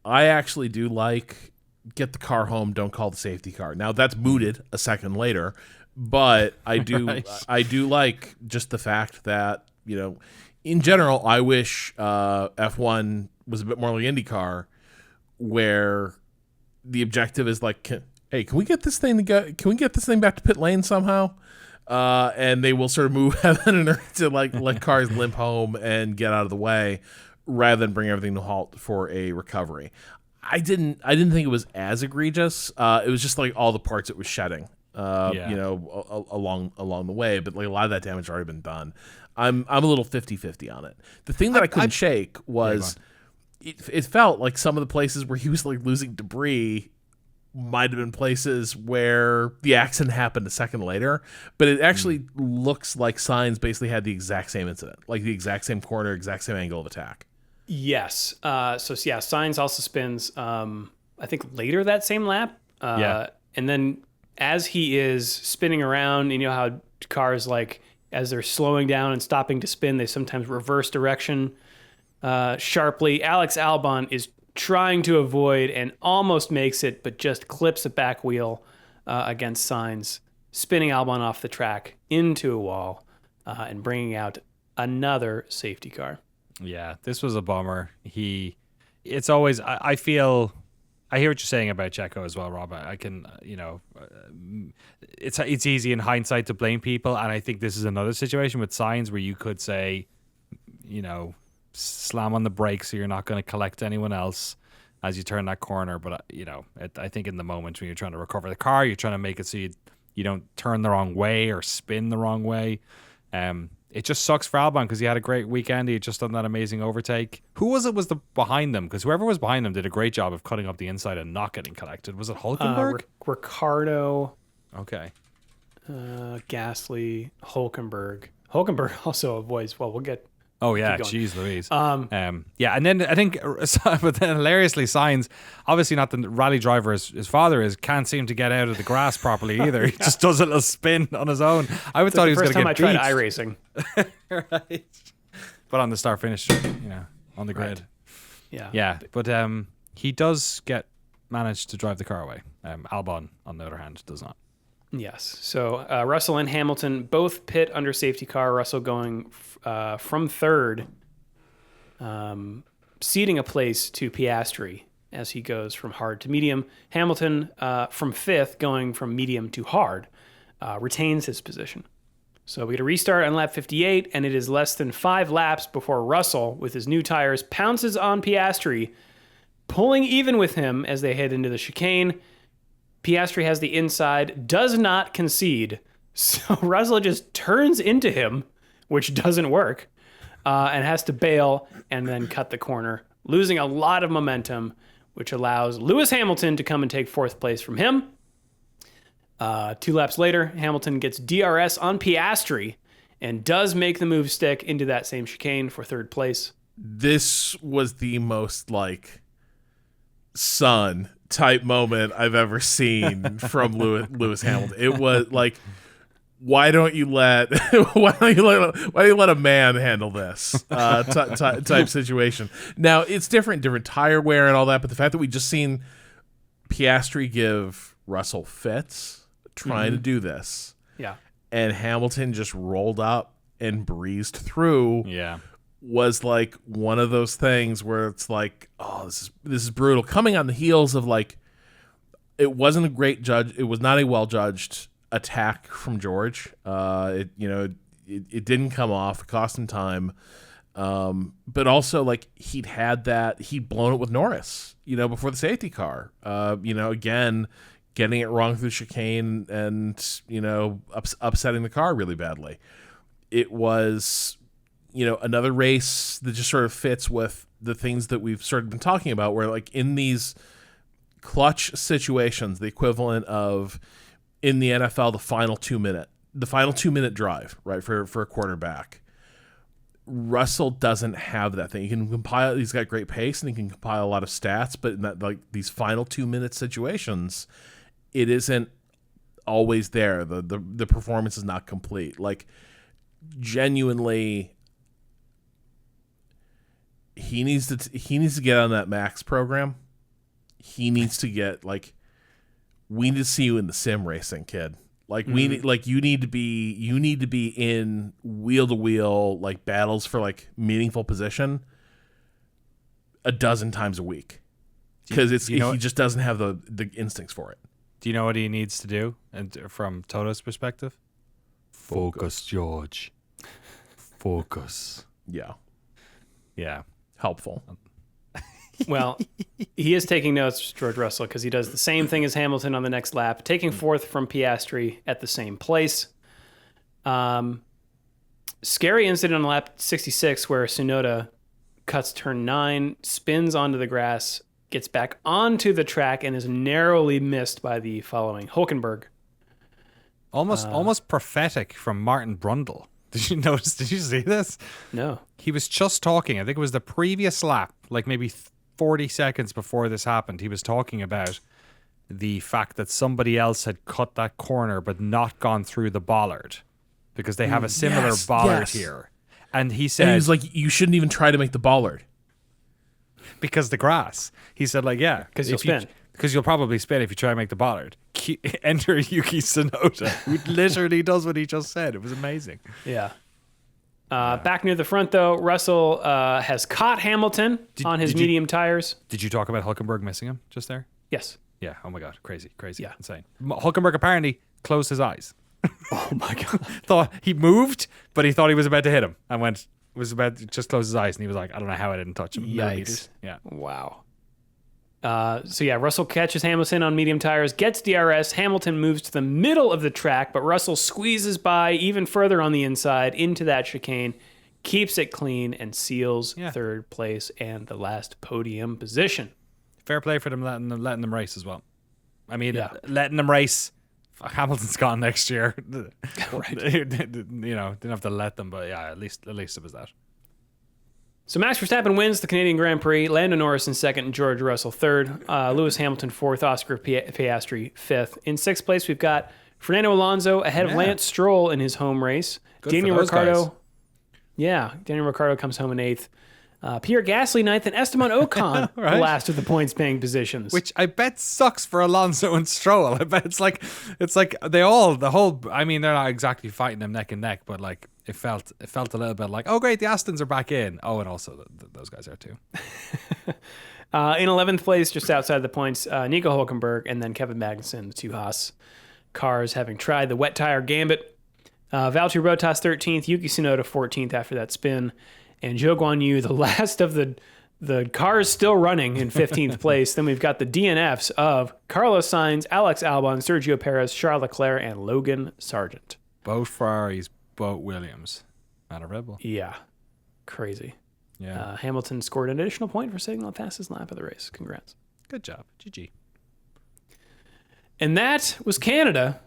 I actually do like get the car home, don't call the safety car. Now that's mooted a second later, but I do I do like just the fact that, in general, I wish F1 was a bit more like IndyCar, where the objective is like, can we get this thing back to pit lane somehow? And they will sort of move heaven and earth to like let cars limp home and get out of the way, rather than bring everything to halt for a recovery. I didn't think it was as egregious. It was just like all the parts it was shedding, along the way. But like a lot of that damage had already been done. I'm a little 50-50 on it. The thing that I couldn't shake was it felt like some of the places where he was like losing debris might have been places where the accident happened a second later, but it actually looks like Sainz basically had the exact same incident, like the exact same corner, exact same angle of attack. Yes. Sainz also spins, I think later that same lap. And then as he is spinning around, you know how cars, like, as they're slowing down and stopping to spin, they sometimes reverse direction sharply. Alex Albon is trying to avoid and almost makes it, but just clips a back wheel against Sainz, spinning Albon off the track into a wall and bringing out another safety car. Yeah, this was a bummer. It's always, I feel, I hear what you're saying about Checo as well, Rob. I can, it's easy in hindsight to blame people, and I think this is another situation with Sainz where you could say, slam on the brakes so you're not going to collect anyone else as you turn that corner. But I think in the moment when you're trying to recover the car, you're trying to make it so you don't turn the wrong way or spin the wrong way. it just sucks for Albon because he had a great weekend. He had just done that amazing overtake. Who was it behind them? Because whoever was behind them did a great job of cutting up the inside and not getting collected. Was it Hulkenberg? Ricardo. Okay. Gasly, Hulkenberg. Hulkenberg also avoids. Well, we'll get. Oh yeah, jeez Louise. Yeah, and then I think, but then hilariously, Sainz, obviously not the rally driver his father is, can't seem to get out of the grass properly either. He just does a little spin on his own. I would thought he was going to get beat. First time I tried iRacing. Right. But on the start finish, on the grid. Right. Yeah, but he does manage to drive the car away. Albon, on the other hand, does not. Yes. So Russell and Hamilton both pit under safety car. Russell going from third, ceding a place to Piastri as he goes from hard to medium. Hamilton from fifth, going from medium to hard, retains his position. So we get a restart on lap 58, and it is less than 5 laps before Russell, with his new tires, pounces on Piastri, pulling even with him as they head into the chicane. Piastri has the inside, does not concede, so Russell just turns into him, which doesn't work, and has to bail and then cut the corner, losing a lot of momentum, which allows Lewis Hamilton to come and take fourth place from him. 2 laps later, Hamilton gets DRS on Piastri and does make the move stick into that same chicane for third place. This was the most son type moment I've ever seen from Lewis Hamilton. It was like, why don't you let a man handle this type situation? Now it's different tire wear and all that, but the fact that we just seen Piastri give Russell fits trying to do this, and Hamilton just rolled up and breezed through, was like one of those things where it's like, oh, this is brutal. Coming on the heels of it wasn't a great judge. It was not a well judged attack from George. It didn't come off. It cost him time. But also he'd blown it with Norris, before the safety car. Again, getting it wrong through chicane and upsetting the car really badly. It was another race that just sort of fits with the things that we've sort of been talking about, where in these clutch situations, the equivalent of in the NFL, the final 2 minute drive, right, for a quarterback. Russell doesn't have that thing. He can compile. He's got great pace and he can compile a lot of stats, but in that, these final 2 minute situations, it isn't always there. The performance is not complete. Genuinely, he needs to get on that Max program. He needs to get we need to see you in the sim racing, kid. We need you need to be in wheel to wheel battles for meaningful position a dozen times a week, because he just doesn't have the instincts for it. Do you know what he needs to do? And from Toto's perspective, focus, George. Focus. Yeah. Helpful. Well, he is taking notes, George Russell, because he does the same thing as Hamilton on the next lap, taking fourth from Piastri at the same place. Scary incident on lap 66 where Tsunoda cuts turn 9, spins onto the grass, gets back onto the track, and is narrowly missed by the following Hulkenberg. Almost prophetic from Martin Brundle. Did you notice? Did you see this? No. He was just talking. I think it was the previous lap, maybe 40 seconds before this happened. He was talking about the fact that somebody else had cut that corner but not gone through the bollard, because they have a similar bollard here. And he said... And he was you shouldn't even try to make the bollard. Because the grass. He said, because you'll spin. Because you'll probably spin if you try to make the bollard. Enter Yuki Tsunoda, who literally does what he just said. It was amazing. Yeah. Back near the front, though, Russell has caught Hamilton on his medium tires. Did you talk about Hulkenberg missing him just there? Yes. Yeah. Oh, my God. Crazy. Yeah. Insane. Hulkenberg apparently closed his eyes. Oh, my God. Thought he moved, but he thought he was about to hit him and was about to just close his eyes. And he was like, I don't know how I didn't touch him. Yikes. Yeah. Wow. Russell catches Hamilton on medium tires, gets DRS. Hamilton moves to the middle of the track, but Russell squeezes by even further on the inside into that chicane, keeps it clean, and seals third place and the last podium position. Fair play for them letting them race as well. I mean, letting them race. Hamilton's gone next year. Right. Didn't have to let them, but yeah, at least it was that. So Max Verstappen wins the Canadian Grand Prix, Lando Norris in second, and George Russell third, Lewis Hamilton fourth, Oscar Piastri fifth. In sixth place, we've got Fernando Alonso ahead of Lance Stroll in his home race. Good Daniel for those Ricciardo. guys. Yeah, Daniel Ricciardo comes home in eighth. Pierre Gasly ninth, and Esteban Ocon the last of the points-paying positions. Which I bet sucks for Alonso and Stroll. I bet it's like they're not exactly fighting them neck and neck, but like it felt a little bit like, oh great, the Astons are back in. Oh, and also those guys are too. In 11th place, just outside the points, Nico Hülkenberg and then Kevin Magnussen, the two Haas cars having tried the wet tire gambit. Valtteri Bottas 13th, Yuki Tsunoda 14th after that spin, and Zhou Guanyu, the last of the cars still running, in 15th place. Then we've got the DNFs of Carlos Sainz, Alex Albon, Sergio Perez, Charles Leclerc, and Logan Sargent. Both Ferraris, both Williams, not a Red Bull. Yeah, crazy. Yeah. Hamilton scored an additional point for sitting on the fastest lap of the race. Congrats. Good job. GG. And that was Canada.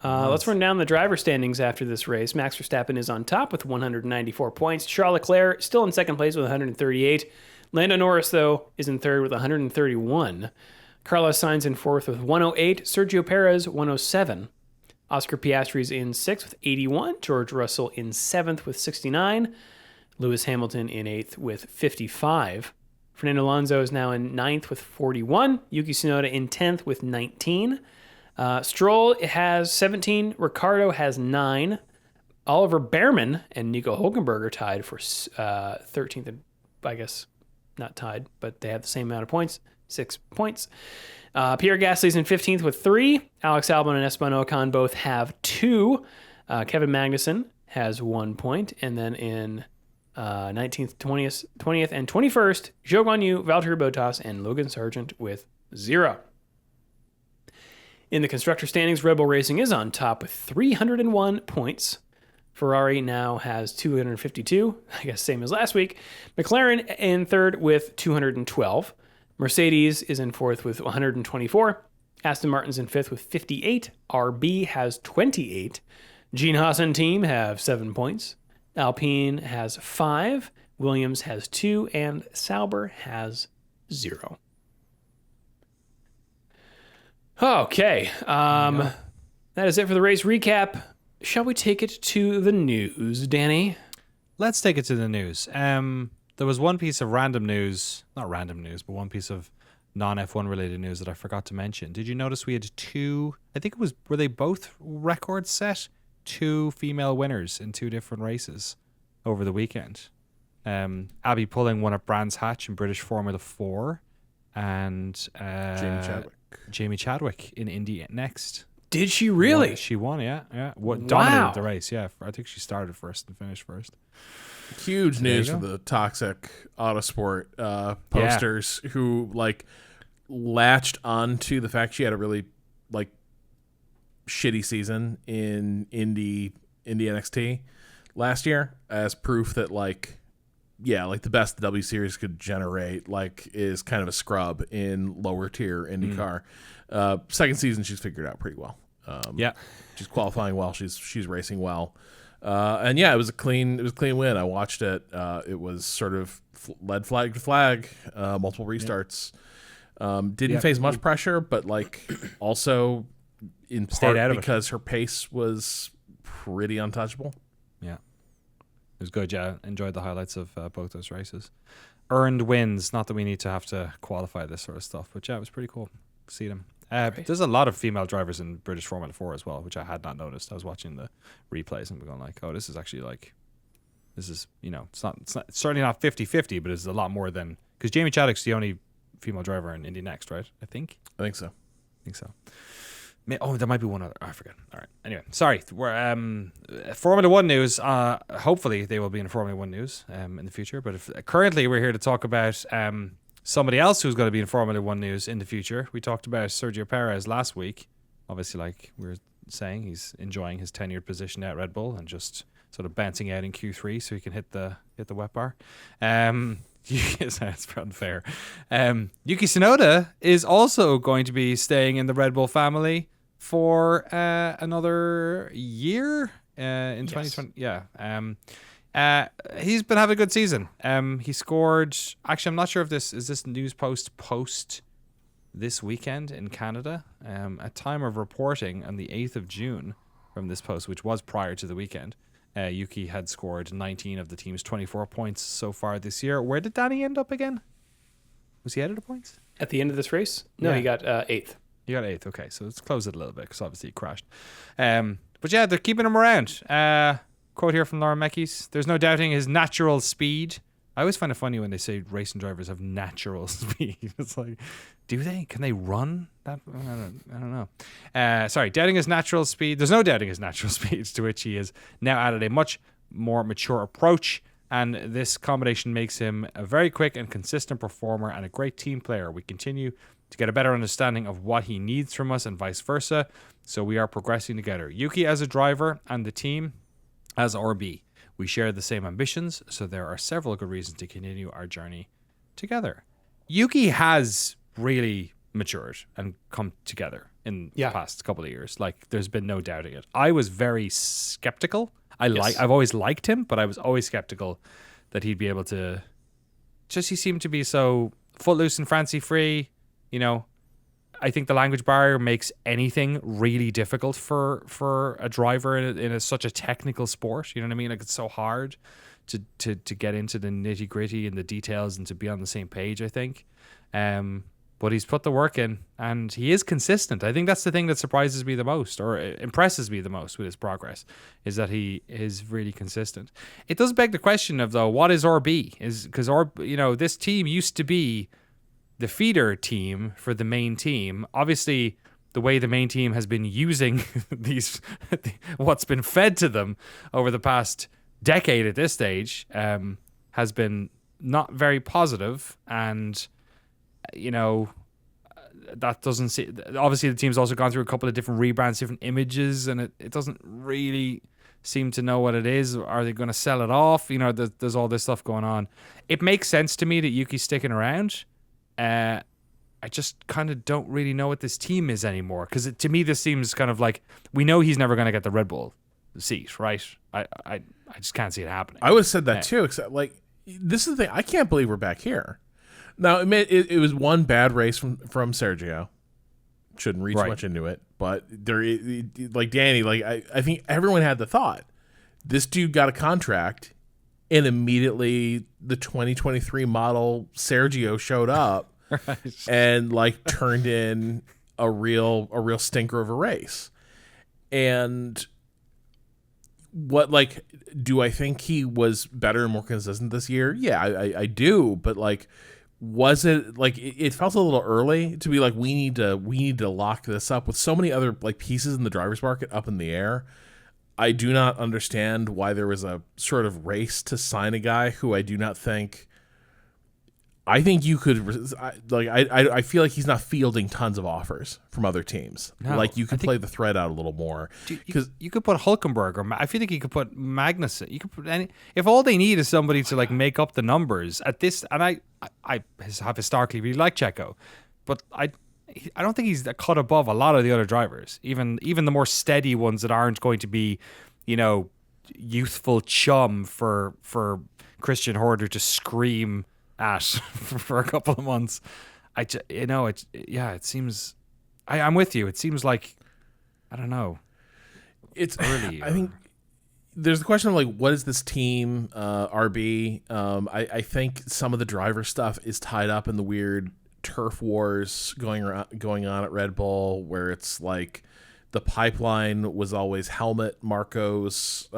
Let's run down the driver standings after this race. Max Verstappen is on top with 194 points. Charles Leclerc still in second place with 138. Lando Norris, though, is in third with 131. Carlos Sainz in fourth with 108. Sergio Perez, 107. Oscar Piastri is in sixth with 81. George Russell in seventh with 69. Lewis Hamilton in eighth with 55. Fernando Alonso is now in ninth with 41. Yuki Tsunoda in 10th with 19. Stroll has 17. Ricciardo has 9. Oliver Behrman and Nico Hülkenberg are tied for 13th. And I guess not tied, but they have the same amount of points, 6 points. Pierre Gasly's in 15th with 3. Alex Albon and Esteban Ocon both have 2. Kevin Magnussen has 1 point. And then in 19th, 20th, and 21st, Zhou Guanyu, Valtteri Bottas, and Logan Sargent with 0. In the constructor standings, Red Bull Racing is on top with 301 points. Ferrari now has 252, I guess same as last week. McLaren in third with 212. Mercedes is in fourth with 124. Aston Martin's in fifth with 58. RB has 28. Gene Haas and team have 7 points. Alpine has 5. Williams has 2. And Sauber has 0. Okay. That is it for the race recap. Shall we take it to the news, Danny? Let's take it to the news. There was one piece of random news, not random news, but one piece of non-F1 related news that I forgot to mention. Did you notice we had 2, I think it was, were they both records set? 2 female winners in 2 different races over the weekend. Abby Pulling won at Brands Hatch in British Formula 4, and Jamie Chadwick in Indy next. Did she really? She won, yeah. Dominated the race, yeah. I think she started first and finished first. Huge news for the toxic Autosport posters who latched onto the fact she had a really shitty season in Indy NXT last year as proof that the best the W Series could generate is kind of a scrub in lower tier IndyCar. Second season she's figured out pretty well. She's qualifying well. She's racing well. It was a clean win. I watched it. It was sort of led flag to flag, multiple restarts. Didn't face much pressure, but also in part because her pace was pretty untouchable. Yeah. It was good, yeah. Enjoyed the highlights of both those races. Earned wins, not that we need to have to qualify this sort of stuff, but yeah, it was pretty cool to see them. There's a lot of female drivers in British Formula 4 as well, which I had not noticed. I was watching the replays and going this is actually it's certainly not 50-50, but it's a lot more than, because Jamie Chadwick's the only female driver in Indy Next, right? I think so. Oh, there might be one other. I forget. All right. Anyway, sorry. We're Formula 1 news. Hopefully they will be in Formula 1 news in the future. But currently we're here to talk about Somebody else who's going to be in Formula One news in the future. We talked about Sergio Perez last week. Obviously, like we were saying, he's enjoying his tenured position at Red Bull and just sort of bouncing out in Q3 so he can hit the wet bar. That's unfair. Yuki Tsunoda is also going to be staying in the Red Bull family for another year in 2020. Yeah. He's been having a good season. He scored. Actually, I'm not sure if this news post this weekend in Canada. At time of reporting on the 8th of June from this post, which was prior to the weekend, Yuki had scored 19 of the team's 24 points so far this year. Where did Danny end up again? Was he out of the points? At the end of this race? No, Yeah. he got 8th. He got 8th. Okay, so let's close it a little bit because obviously he crashed. But yeah, they're keeping him around. Quote here from Laura Mekis: "There's no doubting his natural speed." I always find it funny when they say racing drivers have natural speed. It's like, do they? Can they run? That I don't know. Sorry, doubting his natural speed. There's no doubting his natural speed, to which he has now added a much more mature approach. And this combination makes him a very quick and consistent performer and a great team player. We continue to get a better understanding of what he needs from us and vice versa. So we are progressing together. Yuki as a driver and the team as RB. We share the same ambitions, so there are several good reasons to continue our journey together. Yuki has really matured and come together in the past couple of years. Like, there's been no doubting it. I was very skeptical. I've always liked him, but I was always skeptical that he'd be able to. Just he seemed to be so footloose and fancy free. You know, I think the language barrier makes anything really difficult for a driver in such a technical sport. You know what I mean? Like, it's so hard to get into the nitty gritty and the details and to be on the same page, I think. But he's put the work in and he is consistent. I think that's the thing that surprises me the most or impresses me the most with his progress is that he is really consistent. It does beg the question of, though, what is RB? Because this team used to be the feeder team for the main team. Obviously, the way the main team has been using what's been fed to them over the past decade at this stage has been not very positive, and that doesn't see. Obviously, the team's also gone through a couple of different rebrands, different images, and it doesn't really seem to know what it is. Are they going to sell it off? There's all this stuff going on. It makes sense to me that Yuki's sticking around. I just kind of don't really know what this team is anymore, because to me this seems kind of like we know he's never going to get the Red Bull seat, right? I just can't see it happening. I would have said that too, except like this is the thing. I can't believe we're back here. Now, it was one bad race from Sergio. Shouldn't read too much into it, but like Danny, like I think everyone had the thought this dude got a contract. And immediately the 2023 model Sergio showed up and like turned in a real stinker of a race. And do I think he was better and more consistent this year? Yeah, I do. But like, was it like it felt a little early to be like we need to lock this up with so many other like pieces in the driver's market up in the air. I do not understand why there was a sort of race to sign a guy who I do not think. I think you could I feel like he's not fielding tons of offers from other teams. No, like you could play the thread out a little more because you could put Hulkenberg or I feel like you could put Magnussen. You could put any if all they need is somebody to like make up the numbers at this. And I have historically really liked Checo, but I don't think he's a cut above a lot of the other drivers, even the more steady ones that aren't going to be, youthful chum for Christian Horner to scream at for a couple of months. It seems. I'm with you. It seems like I don't know. It's early. I think there's the question of like, what is this team RB? I think some of the driver stuff is tied up in the weird turf wars going on at Red Bull, where it's like the pipeline was always Helmut Marco's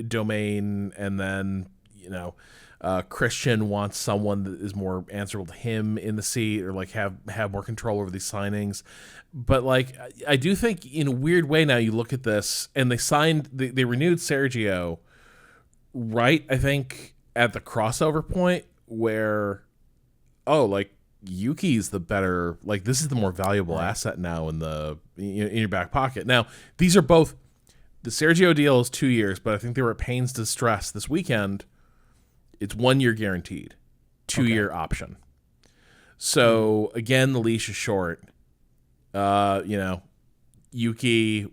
domain, and then Christian wants someone that is more answerable to him in the seat, or like have more control over these signings. But like I do think in a weird way now you look at this, and they renewed Sergio right, I think, at the crossover point where oh, like Yuki's the better, like this is the more valuable asset now in your back pocket. Now, these are both, the Sergio deal is 2 years, but I think they were at pains to stress this weekend, it's 1 year guaranteed, 2-year option. So again, the leash is short. Yuki,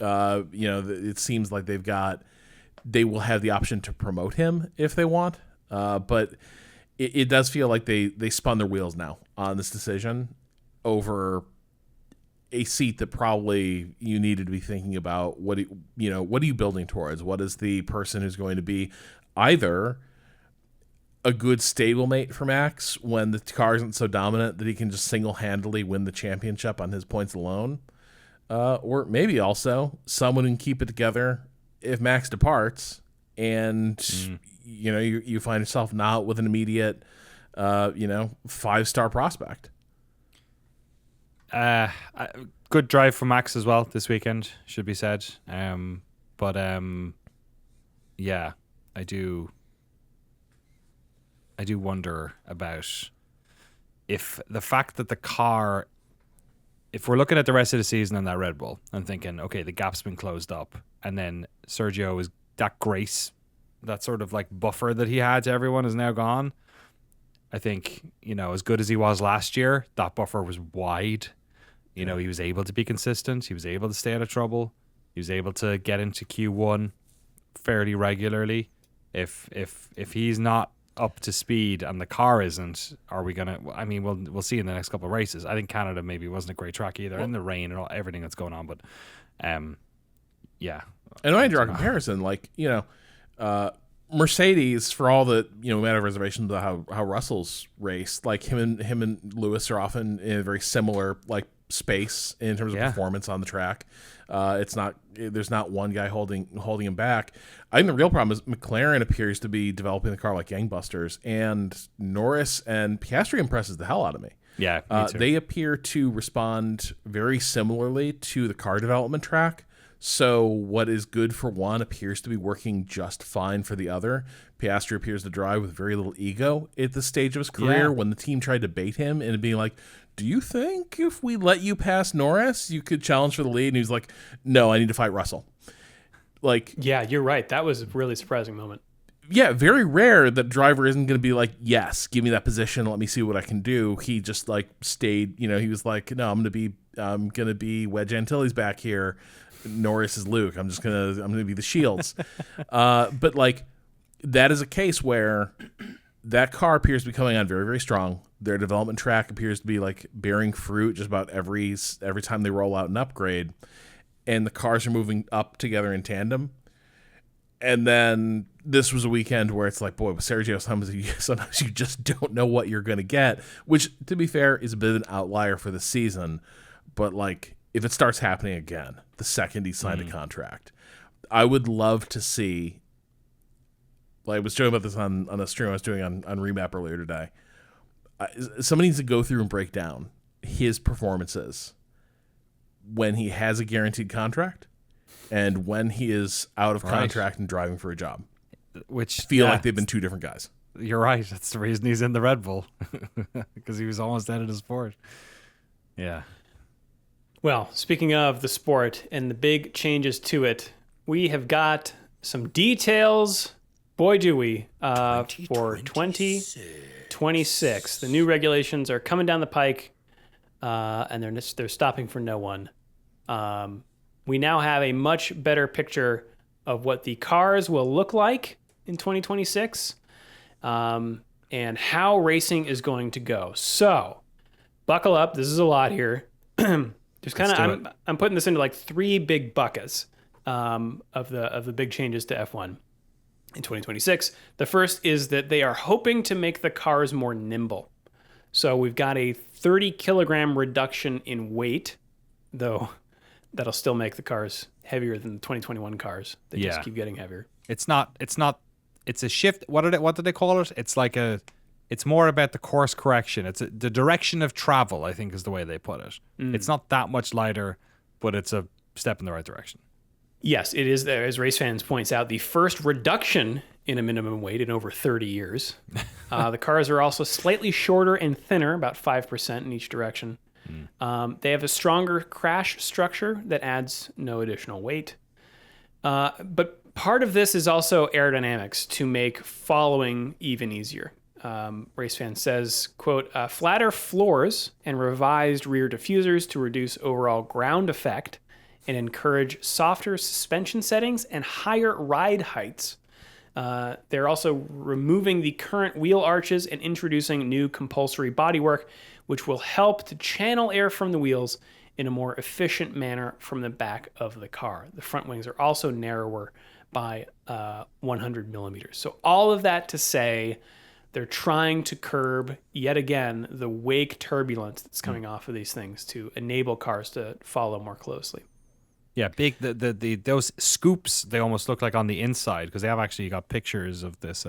it seems like they will have the option to promote him if they want. But it does feel like they spun their wheels now on this decision over a seat that probably you needed to be thinking about. What are you building towards? What is the person who's going to be either a good stablemate for Max when the car isn't so dominant that he can just single-handedly win the championship on his points alone, or maybe also someone who can keep it together if Max departs and you find yourself not with an immediate 5-star prospect. Good drive for Max as well this weekend, should be said. Yeah, I do wonder about if the fact that the car, if we're looking at the rest of the season on that Red Bull and thinking, okay, the gap's been closed up, and then Sergio is that grace, that sort of like buffer that he had to everyone is now gone. I think, as good as he was last year, that buffer was wide. He was able to be consistent. He was able to stay out of trouble. He was able to get into Q1 fairly regularly. If he's not up to speed and the car isn't, are we gonna? I mean, we'll see in the next couple of races. I think Canada maybe wasn't a great track either, in the rain and everything that's going on. But, yeah. And I draw a comparison, Mercedes, for all the we might have reservations about how Russell's raced, like him and Lewis are often in a very similar like space in terms of performance on the track. There's not one guy holding him back. I think the real problem is McLaren appears to be developing the car like gangbusters, and Norris and Piastri impresses the hell out of me. Yeah, me too. They appear to respond very similarly to the car development track. So what is good for one appears to be working just fine for the other. Piastri appears to drive with very little ego at this stage of his career when the team tried to bait him and being like, do you think if we let you pass Norris, you could challenge for the lead? And he's like, no, I need to fight Russell. Yeah, you're right. That was a really surprising moment. Yeah, very rare that driver isn't going to be like, yes, give me that position. Let me see what I can do. He just stayed, he was like, no, I'm going to be Wedge Antilles back here. Norris is Luke. I'm going to be the Shields. But that is a case where that car appears to be coming on very, very strong. Their development track appears to be bearing fruit just about every time they roll out an upgrade, and the cars are moving up together in tandem. And then this was a weekend where it's like, boy, with Sergio, sometimes you just don't know what you're going to get, which, to be fair, is a bit of an outlier for the season. But if it starts happening again, the second he signed a contract, I would love to see. I was talking about this on a stream I was doing on Remap earlier today. Somebody needs to go through and break down his performances when he has a guaranteed contract and when he is out of contract and driving for a job. Which feel like they've been two different guys. You're right. That's the reason he's in the Red Bull, because he was almost out of the sport. Yeah. Well, speaking of the sport and the big changes to it, we have got some details. Boy, do we, for 2026. The new regulations are coming down the pike, and they're stopping for no one. We now have a much better picture of what the cars will look like in 2026, and how racing is going to go. So, buckle up. This is a lot here. I'm putting this into 3 big buckets of the big changes to F1 in 2026. The first is that they are hoping to make the cars more nimble. So we've got a 30 kilogram reduction in weight, though that'll still make the cars heavier than the 2021 cars. They just keep getting heavier. It's a shift. What did they call it? It's more about the course correction. It's the direction of travel, I think, is the way they put it. It's not that much lighter, but it's a step in the right direction. Yes, it is, as Race Fans points out, the first reduction in a minimum weight in over 30 years. The cars are also slightly shorter and thinner, about 5% in each direction. They have a stronger crash structure that adds no additional weight. But part of this is also aerodynamics to make following even easier. Racefan says, quote, flatter floors and revised rear diffusers to reduce overall ground effect and encourage softer suspension settings and higher ride heights. They're also removing the current wheel arches and introducing new compulsory bodywork, which will help to channel air from the wheels in a more efficient manner from the back of the car. The front wings are also narrower by 100 millimeters. So all of that to say, they're trying to curb, yet again, the wake turbulence that's coming off of these things to enable cars to follow more closely. Yeah, big. Those scoops, they almost look like on the inside, because they have actually got pictures of this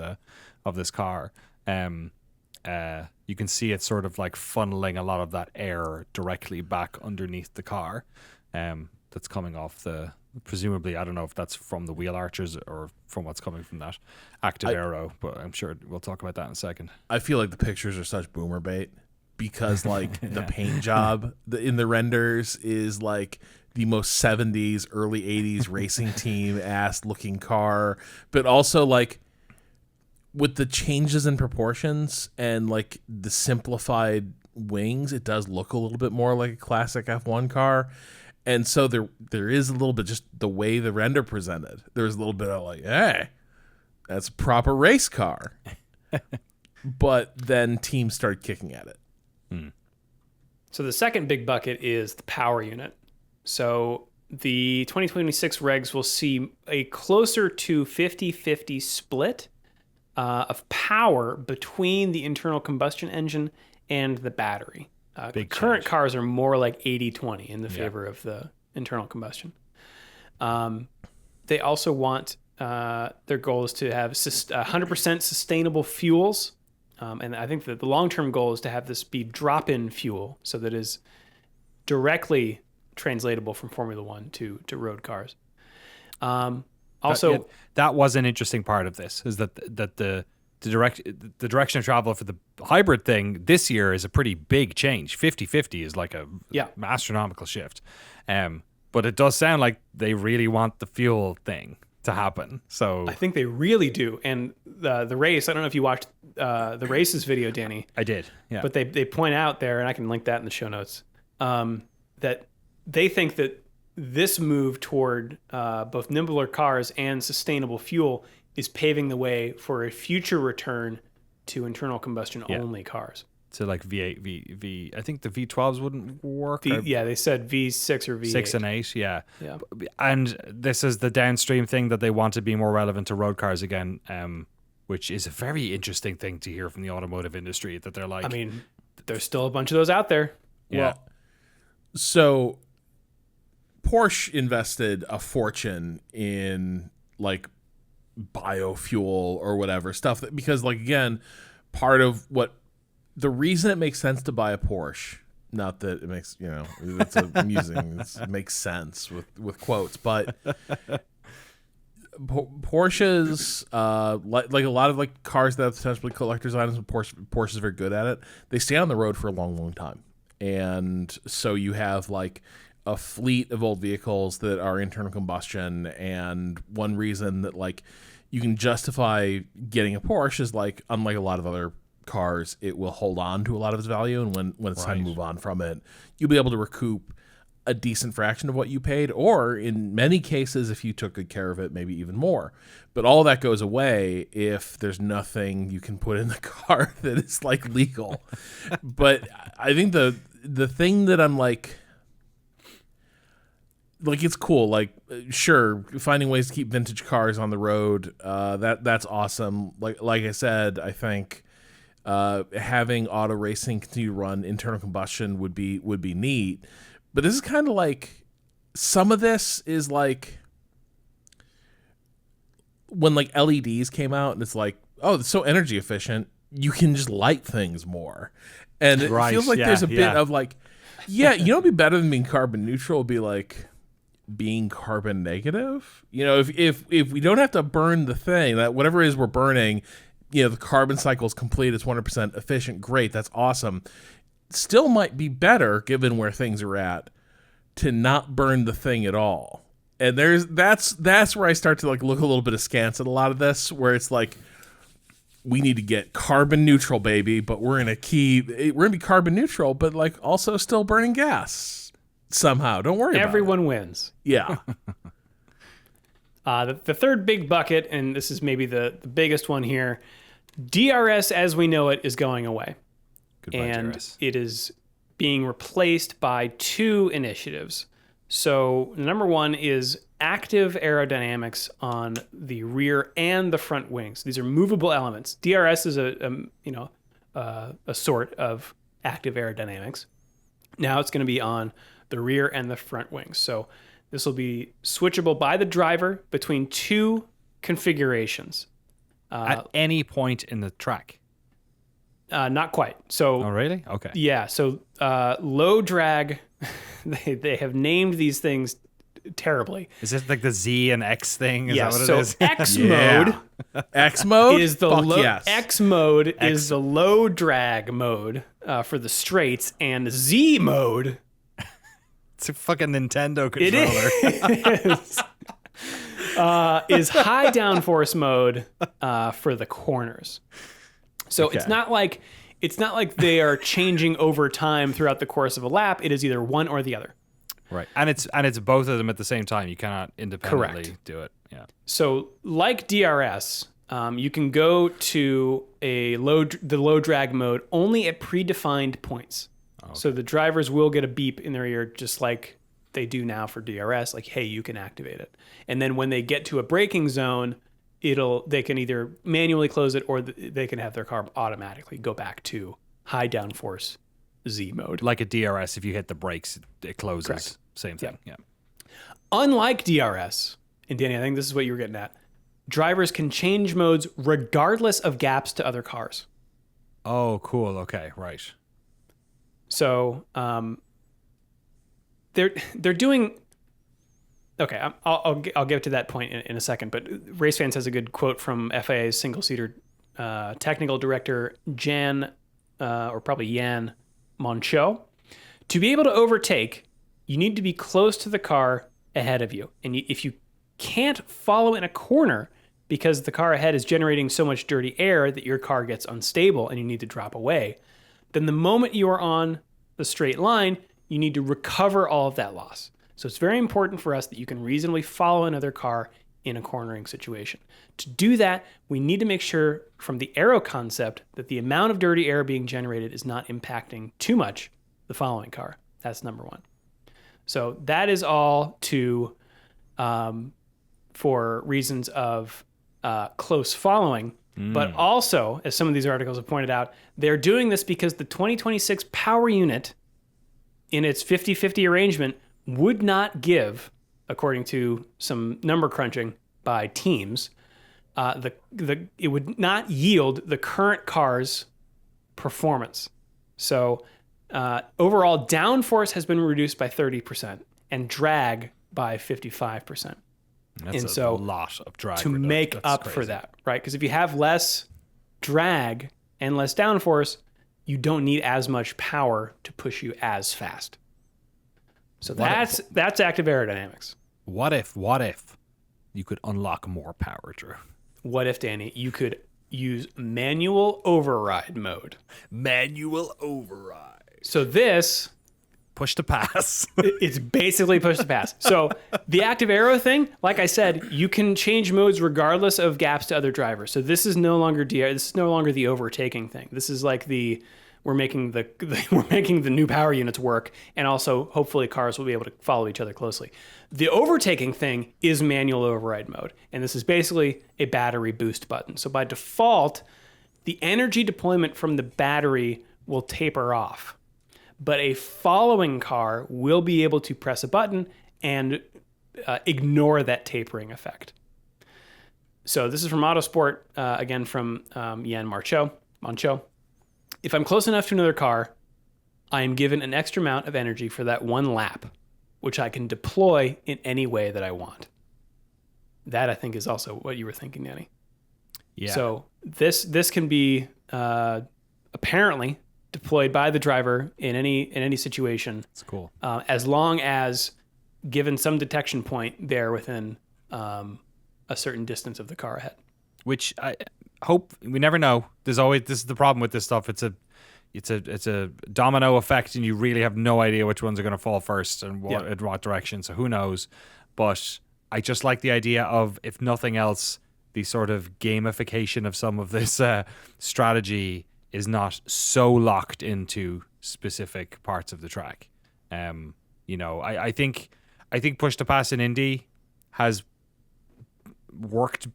car. You can see it sort of like funneling a lot of that air directly back underneath the car. That's coming off the, presumably, I don't know if that's from the wheel arches or from what's coming from that active aero, but I'm sure we'll talk about that in a second. I feel like the pictures are such boomer bait because like the paint job in the renders is like the most 70s, early 80s racing team ass looking car, but also like with the changes in proportions and like the simplified wings, it does look a little bit more like a classic F1 car. And so there is a little bit just the way the render presented. There's a little bit of like, hey, that's a proper race car. But then teams started kicking at it. So the second big bucket is the power unit. So the 2026 regs will see a closer to 50-50 split of power between the internal combustion engine and the battery. The current cars are more like 80-20 in the favor of the internal combustion. They also want, their goal is to have 100% sustainable fuels. And I think that the long-term goal is to have this be drop-in fuel so that it is directly translatable from Formula One to road cars. Also, that was an interesting part of this, is that the direction of travel for the hybrid thing this year is a pretty big change. 50-50 is like a astronomical shift. But it does sound like they really want the fuel thing to happen. So I think they really do. And the race, I don't know if you watched the race's video, Danny. I did, yeah. But they point out there, and I can link that in the show notes, that they think that this move toward both nimbler cars and sustainable fuel is paving the way for a future return to internal combustion only cars. So like V8, I think the V12s wouldn't work. They said V6 or V8. 6 and 8, yeah. And this is the downstream thing that they want to be more relevant to road cars again, which is a very interesting thing to hear from the automotive industry, that they're like... I mean, there's still a bunch of those out there. Yeah. Well, so Porsche invested a fortune in like biofuel or whatever stuff because like, again, part of what the reason it makes sense to buy a Porsche, not that it makes, it's amusing, it makes sense with quotes, but Porsches, like a lot of like cars that have potentially collector's items, Porsche is very good at it. They stay on the road for a long, long time. And so you have like a fleet of old vehicles that are internal combustion, and one reason that like you can justify getting a Porsche is like, unlike a lot of other cars, it will hold on to a lot of its value, and when it's time to move on from it, you'll be able to recoup a decent fraction of what you paid, or in many cases, if you took good care of it, maybe even more. But all that goes away if there's nothing you can put in the car that is like legal. But I think the thing that I'm like it's cool. Like, sure, finding ways to keep vintage cars on the road, that's awesome. Like I said, I think having auto racing continue to run internal combustion would be neat. But this is kind of like, some of this is like when like LEDs came out and it's like, oh, it's so energy efficient, you can just light things more. And it feels like there's a bit of like, it'd be better than being carbon neutral. It'd be like, being carbon negative. If we don't have to burn the thing, that whatever it is we're burning, the carbon cycle is complete, it's 100% efficient, great, that's awesome. Still might be better, given where things are at, to not burn the thing at all. And that's where I start to look a little bit askance at a lot of this, where it's like, we need to get carbon neutral, baby, but we're gonna be carbon neutral, but also still burning gas somehow. Don't worry about it. Everyone wins. Yeah. The third big bucket, and this is maybe the biggest one here, DRS as we know it is going away. Goodbye, and DRS. It is being replaced by 2 initiatives. So number 1 is active aerodynamics on the rear and the front wings. These are movable elements. DRS is a sort of active aerodynamics. Now it's going to be on the rear and the front wings. So this will be switchable by the driver between 2 configurations. At any point in the track. Not quite. So. Oh, really? Okay. Yeah. So low drag, they have named these things terribly. Is it like the Z and X thing? Is that what it is? X mode. X mode is the X mode is the low drag mode for the straights, and Z mode. It's a fucking Nintendo controller. It is. Is high downforce mode for the corners. So Okay. it's not like they are changing over time throughout the course of a lap. It is either one or the other. Right. And it's both of them at the same time. You cannot independently do it. Yeah. So like DRS, you can go to the low drag mode only at predefined points. Okay. So the drivers will get a beep in their ear just like they do now for DRS, like, hey, you can activate it. And then when they get to a braking zone, they can either manually close it or they can have their car automatically go back to high downforce Z mode. Like a DRS, if you hit the brakes, it closes. Correct. Same thing. Yeah. Unlike DRS, and Danny, I think this is what you were getting at, drivers can change modes regardless of gaps to other cars. Oh, cool. Okay, right. So they're doing. Okay, I'll get to that point in a second. But Race Fans has a good quote from FIA's single-seater technical director Jan Moncho. To be able to overtake, you need to be close to the car ahead of you, and if you can't follow in a corner because the car ahead is generating so much dirty air that your car gets unstable and you need to drop away, then the moment you are on the straight line, you need to recover all of that loss. So it's very important for us that you can reasonably follow another car in a cornering situation. To do that, we need to make sure from the aero concept that the amount of dirty air being generated is not impacting too much the following car. That's number 1. So that is all for reasons of close following. But also, as some of these articles have pointed out, they're doing this because the 2026 power unit in its 50-50 arrangement would not give, according to some number crunching by teams, it would not yield the current car's performance. So overall, downforce has been reduced by 30% and drag by 55%. That's a lot of drag. To make up for that, right? Because if you have less drag and less downforce, you don't need as much power to push you as fast. So that's active aerodynamics. What if you could unlock more power, Drew? What if, Danny, you could use manual override mode? Manual override. So this... Push to pass. It's basically push to pass. So the active aero thing, like I said, you can change modes regardless of gaps to other drivers. So this is no longer this is no longer the overtaking thing. This is like we're making the new power units work, and also hopefully cars will be able to follow each other closely. The overtaking thing is manual override mode, and this is basically a battery boost button. So by default, the energy deployment from the battery will taper off. But a following car will be able to press a button and ignore that tapering effect. So this is from Autosport, again from Jan Moncho. If I'm close enough to another car, I am given an extra amount of energy for that one lap. which I can deploy in any way that I want. That, I think, is also what you were thinking, Danny. Yeah. So this can be apparently deployed by the driver in any situation. It's cool. As long as given some detection point there within a certain distance of the car ahead. Which I hope, we never know. This is the problem with this stuff. It's a domino effect, and you really have no idea which ones are going to fall first and in what direction. So who knows? But I just like the idea of, if nothing else, the sort of gamification of some of this strategy is not so locked into specific parts of the track. I think push to pass in Indy has worked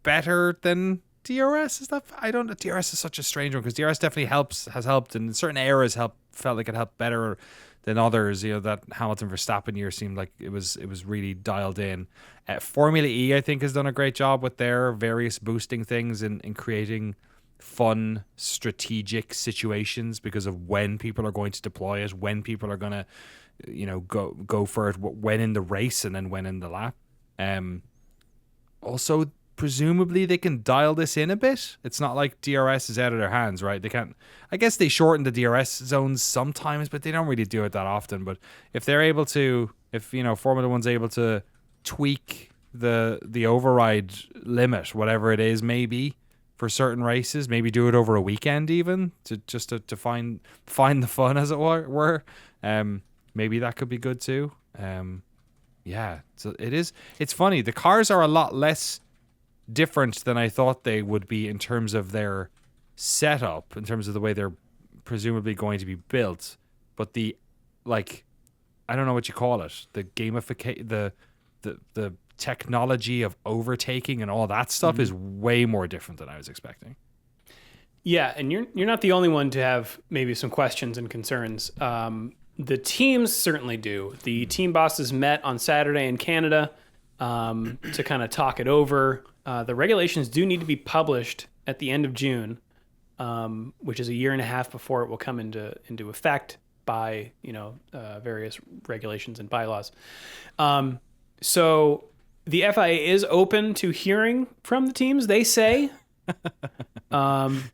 better than DRS. Is that, I don't know. DRS is such a strange one, because DRS definitely has helped, and in certain eras felt like it helped better than others. That Hamilton Verstappen year seemed like it was really dialed in. Formula E, I think, has done a great job with their various boosting things in creating fun, strategic situations because of when people are going to deploy it, when people are going to, go for it, when in the race and then when in the lap. Also, presumably they can dial this in a bit. It's not like DRS is out of their hands, right? They can't. I guess they shorten the DRS zones sometimes, but they don't really do it that often. But if they're able to, Formula One's able to tweak the override limit, whatever it is, maybe for certain races, maybe do it over a weekend even to find the fun, as it were. Maybe that could be good too. Yeah, so it is. It's funny. The cars are a lot less different than I thought they would be in terms of their setup, in terms of the way they're presumably going to be built. But I don't know what you call it. The gamification, the technology of overtaking and all that stuff is way more different than I was expecting. Yeah, and you're not the only one to have maybe some questions and concerns. The teams certainly do. The team bosses met on Saturday in Canada to kind of talk it over. The regulations do need to be published at the end of June, which is a year and a half before it will come into effect by various regulations and bylaws. So the FIA is open to hearing from the teams, they say. Some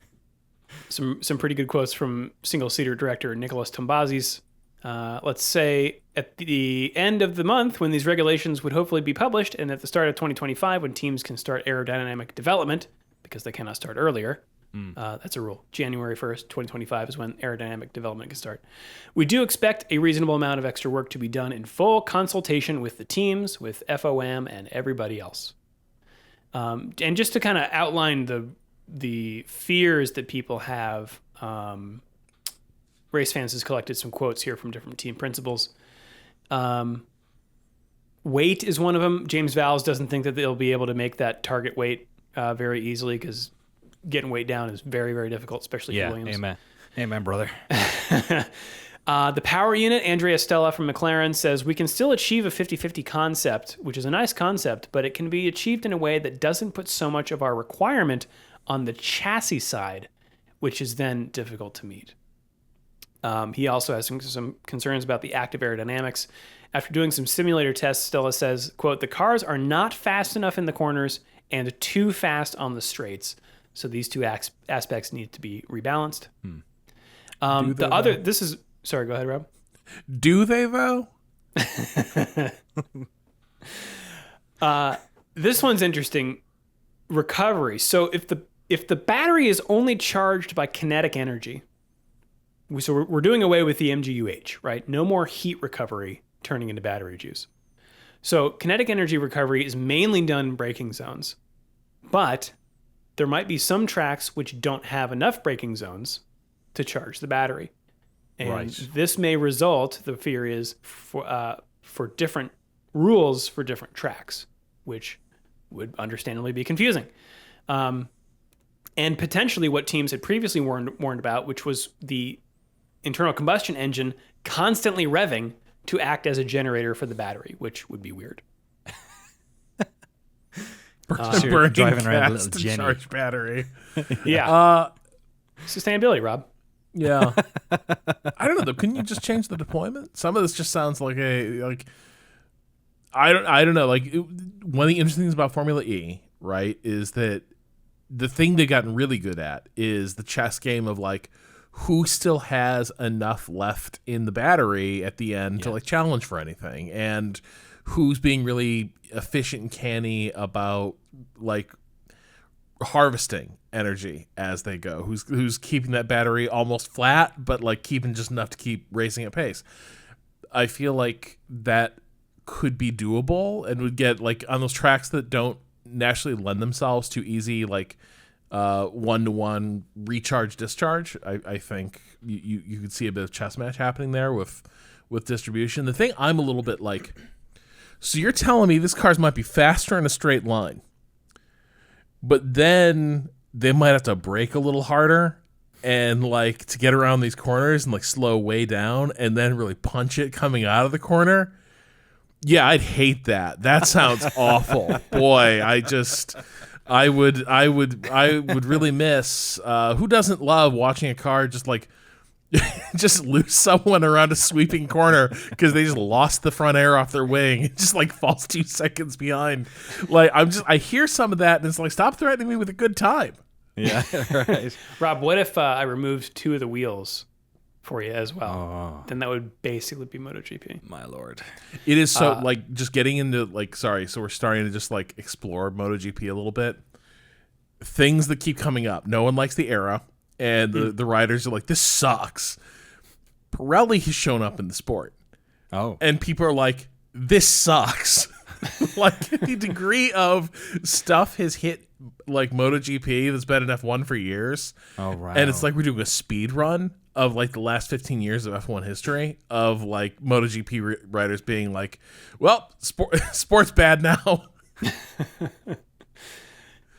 pretty good quotes from single-seater director Nicholas Tombazis. Let's say at the end of the month, when these regulations would hopefully be published, and at the start of 2025, when teams can start aerodynamic development, because they cannot start earlier. That's a rule. January 1st, 2025 is when aerodynamic development can start. We do expect a reasonable amount of extra work to be done in full consultation with the teams, with FOM, and everybody else. And just to kind of outline the fears that people have, Race Fans has collected some quotes here from different team principals. Weight is one of them. James Vowles doesn't think that they'll be able to make that target weight very easily, because getting weight down is very, very difficult, especially for Williams. Amen, brother. The power unit, Andrea Stella from McLaren says, we can still achieve a 50-50 concept, which is a nice concept, but it can be achieved in a way that doesn't put so much of our requirement on the chassis side, which is then difficult to meet. He also has some concerns about the active aerodynamics. After doing some simulator tests, Stella says, quote, the cars are not fast enough in the corners and too fast on the straights. So these two aspects need to be rebalanced. Sorry, go ahead, Rob. Do they though? This one's interesting. Recovery. So if the battery is only charged by kinetic energy, so we're doing away with the MGUH, right? No more heat recovery turning into battery juice. So kinetic energy recovery is mainly done in braking zones, but there might be some tracks which don't have enough braking zones to charge the battery. And this may result, the fear is, for different rules for different tracks, which would understandably be confusing. And potentially what teams had previously warned about, which was the internal combustion engine constantly revving to act as a generator for the battery, which would be weird. Driving around a little Jenny. Charge battery. Yeah. Sustainability, Rob. Yeah. I don't know though. Couldn't you just change the deployment? Some of this just sounds like I don't know. Like one of the interesting things about Formula E, right, is that the thing they've gotten really good at is the chess game of like who still has enough left in the battery at the end to like challenge for anything, and who's being really efficient and canny about like harvesting energy as they go, who's keeping that battery almost flat but like keeping just enough to keep racing at pace. I feel like that could be doable and would get like on those tracks that don't naturally lend themselves to easy like one-to-one recharge discharge. I think you could see a bit of chess match happening there with distribution. The thing I'm a little bit like, so you're telling me this cars might be faster in a straight line, but then they might have to brake a little harder and like to get around these corners and like slow way down and then really punch it coming out of the corner. Yeah, I'd hate that. That sounds awful. Boy, I would really miss who doesn't love watching a car just like just lose someone around a sweeping corner because they just lost the front air off their wing. It just like falls 2 seconds behind. Like I hear some of that and it's like, stop threatening me with a good time. Yeah, right. Rob, what if I removed 2 of the wheels for you as well? Oh. Then that would basically be MotoGP. My lord. It is so like just getting into like, sorry, so we're starting to just like explore MotoGP a little bit. Things that keep coming up. No one likes the era, and the riders are like, this sucks. Pirelli has shown up in the sport. Oh. And people are like, this sucks. Like the degree of stuff has hit like MotoGP that's been in F1 for years. Oh, right. And it's like we're doing a speed run of like the last 15 years of F1 history of like MotoGP riders being like, well, sport's bad now.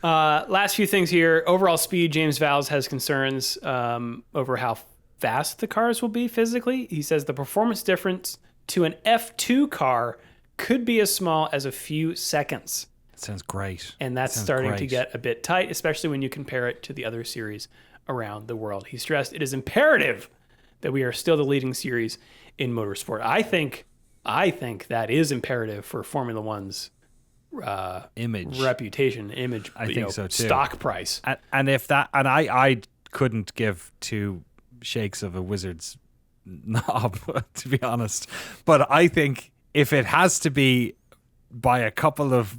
Last few things here. Overall speed, James Vowles has concerns over how fast the cars will be physically. He says the performance difference to an F2 car could be as small as a few seconds. That sounds great. And that's starting to get a bit tight, especially when you compare it to the other series around the world. He stressed it is imperative that we are still the leading series in motorsport. I think that is imperative for Formula One's reputation, image. I think so too. Stock price. And if that, and I couldn't give 2 shakes of a wizard's knob, to be honest. But I think if it has to be by a couple of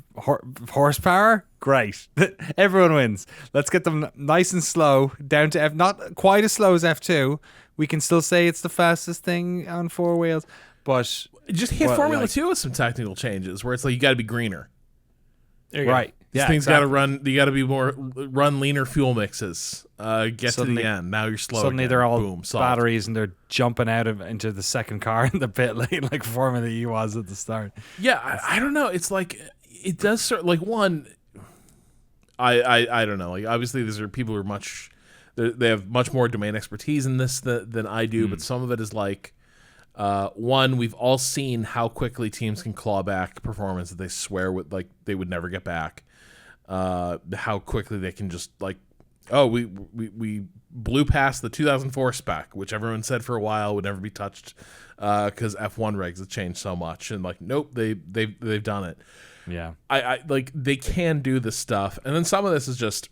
horsepower, great. Everyone wins. Let's get them nice and slow down to F, not quite as slow as F2. We can still say it's the fastest thing on 4 wheels, but just hit Formula 2 with some technical changes where it's like you got to be greener. Right. Yeah, things got to run. You got to be run leaner fuel mixes. Get suddenly, to the end. Now you're slow. Suddenly again. they're all Boom, batteries and they're jumping out into the second car in the pit lane like Formula E was at the start. Yeah, I don't know. It's like it does sort like one. I don't know. Like obviously these are people who are they have much more domain expertise in this than I do. But some of it is like. One, we've all seen how quickly teams can claw back performance that they swear like they would never get back. How quickly they can just like, oh, we blew past the 2004 spec, which everyone said for a while would never be touched because F1 regs have changed so much, and like, nope, they've done it. Yeah, I like they can do this stuff, and then some of this is just.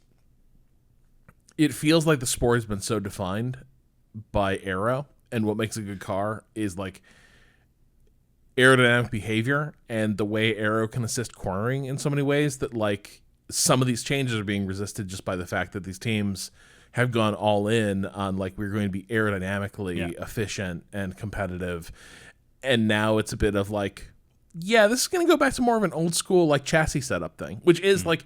It feels like the sport has been so defined by aero. And what makes a good car is like aerodynamic behavior and the way aero can assist cornering in so many ways that like some of these changes are being resisted just by the fact that these teams have gone all in on like we're going to be aerodynamically efficient and competitive. And now it's a bit of like, yeah, this is going to go back to more of an old school like chassis setup thing, which is like,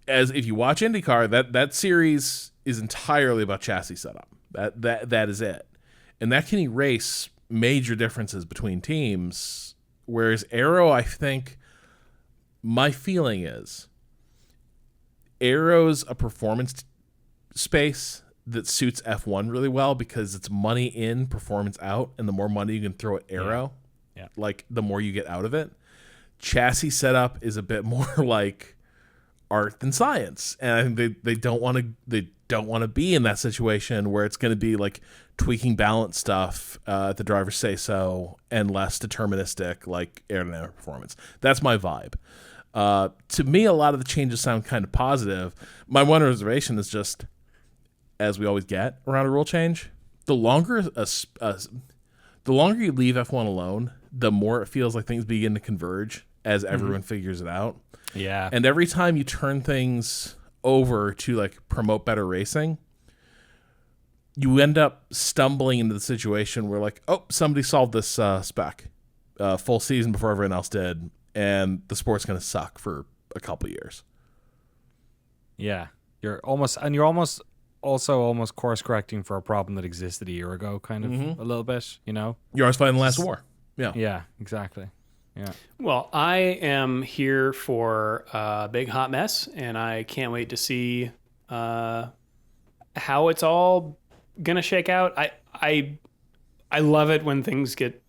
as if you watch IndyCar, that series is entirely about chassis setup. That is it. And that can erase major differences between teams. Whereas aero, I think, my feeling is aero's a performance space that suits F1 really well because it's money in, performance out, and the more money you can throw at aero, like the more you get out of it. Chassis setup is a bit more like art than science, and I think they don't want to be in that situation where it's going to be like tweaking balance stuff at the driver's say so and less deterministic like aerodynamic performance. That's my vibe. To me, a lot of the changes sound kind of positive. My one reservation is just, as we always get around a rule change, the longer you leave F1 alone, the more it feels like things begin to converge as everyone figures it out. Yeah. And every time you turn things over to like promote better racing, you end up stumbling into the situation where like, oh, somebody solved this spec full season before everyone else did, and the sport's going to suck for a couple years. Yeah. You're almost course correcting for a problem that existed a year ago, kind of a little bit, you know? You're always fighting the last war. Yeah. Yeah, exactly. Yeah. Well, I am here for a big hot mess, and I can't wait to see how it's all gonna shake out. I love it when things get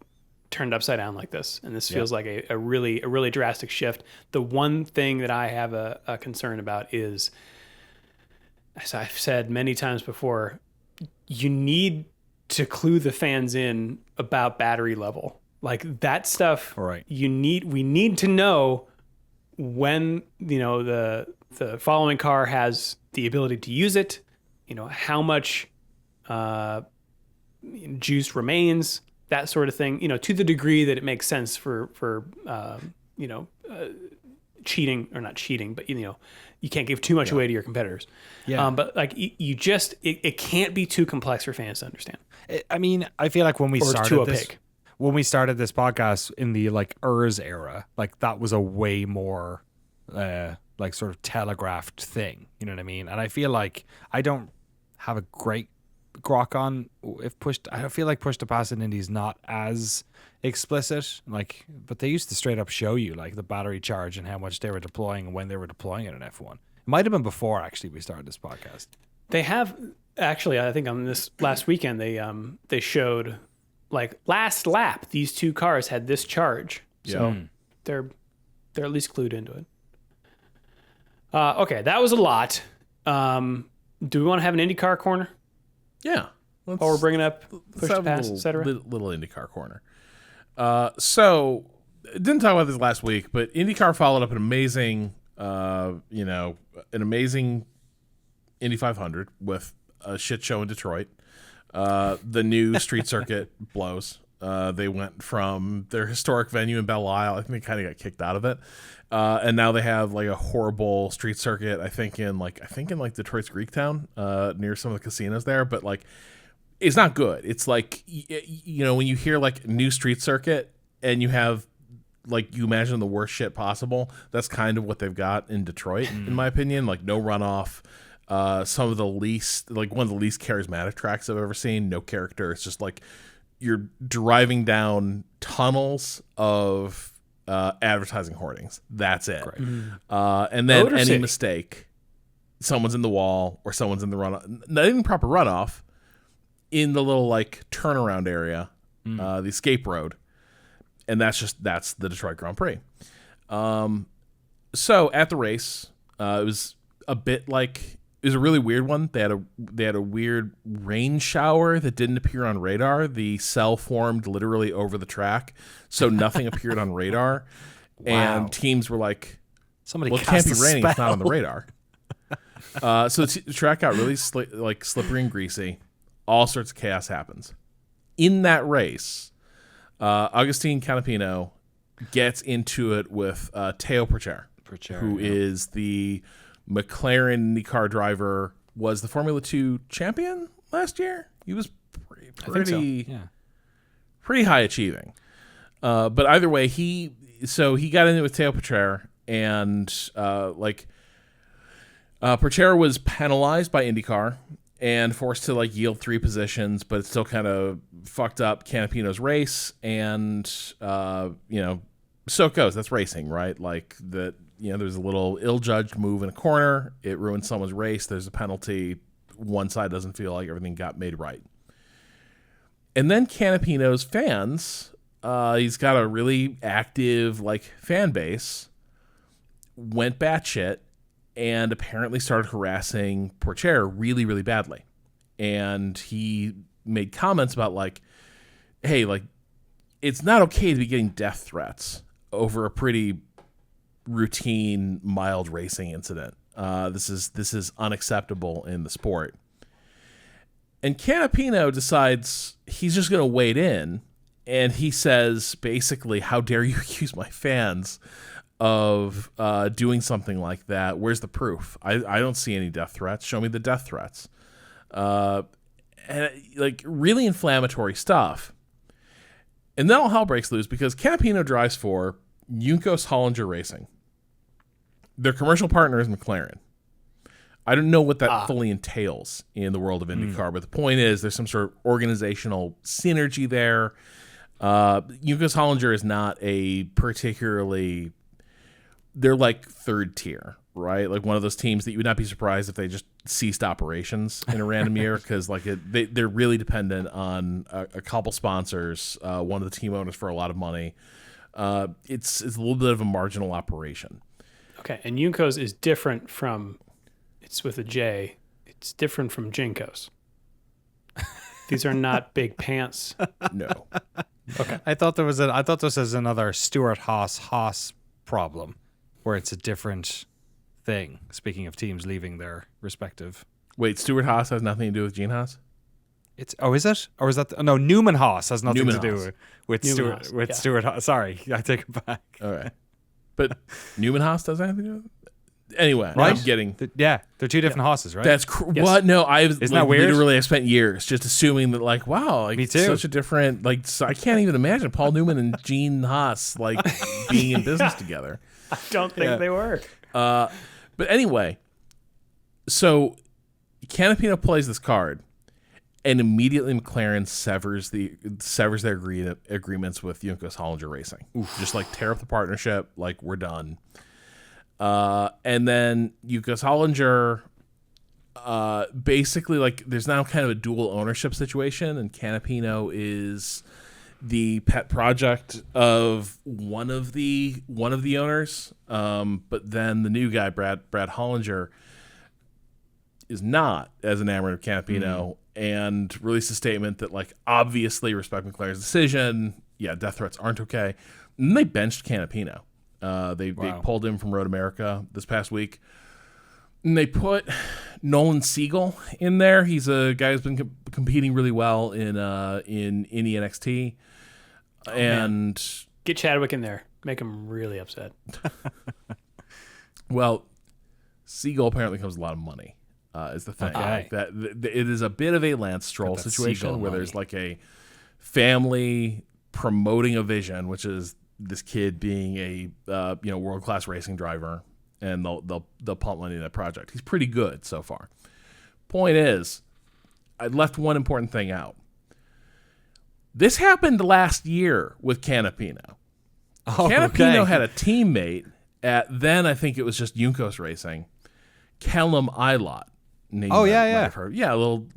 turned upside down like this, and this feels like a really drastic shift. The one thing that I have a concern about is, as I've said many times before, you need to clue the fans in about battery level. Like that stuff, right. We need to know when, you know, the following car has the ability to use it, you know, how much juice remains, that sort of thing, you know, to the degree that it makes sense for cheating, or not cheating, but, you know, you can't give too much away to your competitors. Yeah. But like you just, it can't be too complex for fans to understand. I mean, I feel like when we started too this, opaque. When we started this podcast in the like ERS era, like that was a way more like sort of telegraphed thing. You know what I mean? And I feel like I don't have a great grok on if pushed. I feel like push to pass in Indy is not as explicit. Like, but they used to straight up show you like the battery charge and how much they were deploying and when they were deploying it in F1. It might have been before actually we started this podcast. They have actually, I think on this last weekend they showed. Like last lap, these two cars had this charge, so they're at least clued into it. Okay, that was a lot. Do we want to have an IndyCar corner? Yeah. While we're bringing up push to pass, etc. Little IndyCar corner. So didn't talk about this last week, but IndyCar followed up an amazing Indy 500 with a shit show in Detroit. The new street circuit blows. They went from their historic venue in Belle Isle. I think they kind of got kicked out of it. And now they have like a horrible street circuit, I think in Detroit's Greektown, near some of the casinos there, but like it's not good. It's like, you know, when you hear like new street circuit and you have like, you imagine the worst shit possible, that's kind of what they've got in Detroit, in my opinion. Like no runoff. Some of the least, like one of the least charismatic tracks I've ever seen. No character. It's just like you're driving down tunnels of advertising hoardings. That's it. And then Motor any City. mistake, someone's in the wall or someone's in the runoff. Not even proper runoff. In the little like turnaround area, the escape road, and that's the Detroit Grand Prix. So at the race, it was a bit like. It was a really weird one. They had a weird rain shower that didn't appear on radar. The cell formed literally over the track, so nothing appeared on radar. Wow. And teams were like, "Somebody, it can't be raining. It's not on the radar." So the track got really slippery and greasy. All sorts of chaos happens in that race. Agustin Canapino gets into it with Teo Pourchaire, who is the McLaren IndyCar driver, was the Formula 2 champion last year. He was pretty high achieving. But either way, he got into it with Teo Pourchaire, and Pourchaire was penalized by IndyCar and forced to like yield 3 positions, but it still kind of fucked up Canapino's race, and so it goes. That's racing, right? Like that. You know, there's a little ill-judged move in a corner. It ruins someone's race. There's a penalty. One side doesn't feel like everything got made right. And then Canapino's fans, he's got a really active like fan base, went batshit and apparently started harassing Pourchaire really, really badly. And he made comments about like, hey, like, it's not okay to be getting death threats over a pretty routine, mild racing incident. This is unacceptable in the sport. And Canapino decides he's just going to wade in, and he says, basically, how dare you accuse my fans of doing something like that? Where's the proof? I don't see any death threats. Show me the death threats. And like really inflammatory stuff. And then all hell breaks loose because Canapino drives for JNCO-sized Racing. Their commercial partner is McLaren. I don't know what that fully entails in the world of IndyCar, but the point is there's some sort of organizational synergy there. JNCO-sized is not a particularly... They're like third tier, right? Like one of those teams that you would not be surprised if they just ceased operations in a random year because like they're really dependent on a couple sponsors, one of the team owners for a lot of money. It's a little bit of a marginal operation. Okay, and JNCO's is different from... It's with a J. It's different from JNCO's. These are not big pants. No. Okay. I thought this was another Stewart Haas problem, where it's a different thing. Speaking of teams leaving their respective. Wait, Stewart Haas has nothing to do with Gene Haas? Is it? Or is that no? Newman Haas has nothing Newman to do Haas. with Newman Stewart Haas, yeah. Stewart Haas. Sorry, I take it back. All right. But Newman Haas does anything to do with it? Anyway, Right? I'm getting... They're two different Haas's, right? That's Yes. what? No, Isn't that weird? Literally, I spent years just assuming that, like, wow, like, Me too. such a different, like, so I can't even imagine Paul Newman and Gene Haas like being in business together. I don't think they were. But anyway, so Canapino plays this card, and immediately McLaren severs their agreements with JNCO-sized Racing. Just like tear up the partnership, like we're done. And then JNCO-sized, basically like there's now kind of a dual ownership situation, and Canapino is the pet project of one of the owners. But then the new guy, Brad Hollinger, is not as enamored of Canapino and released a statement that like obviously respect McLaren's decision. Yeah, death threats aren't okay. And they benched Canapino. They pulled him from Road America this past week. And they put Nolan Siegel in there. He's a guy who's been competing really well in Indy NXT. And get Chadwick in there. Make him really upset. Well, Siegel apparently comes with a lot of money. Is the thing. Okay. That it is a bit of a Lance Stroll situation Siegel where money. there's like a family promoting a vision, which is this kid being a world class racing driver, and they'll pump money into that project. He's pretty good so far. Point is, I left one important thing out. This happened last year with Canapino. Canapino had a teammate at then I think it was just JNCO's Racing, Callum Ilott. Yeah, a little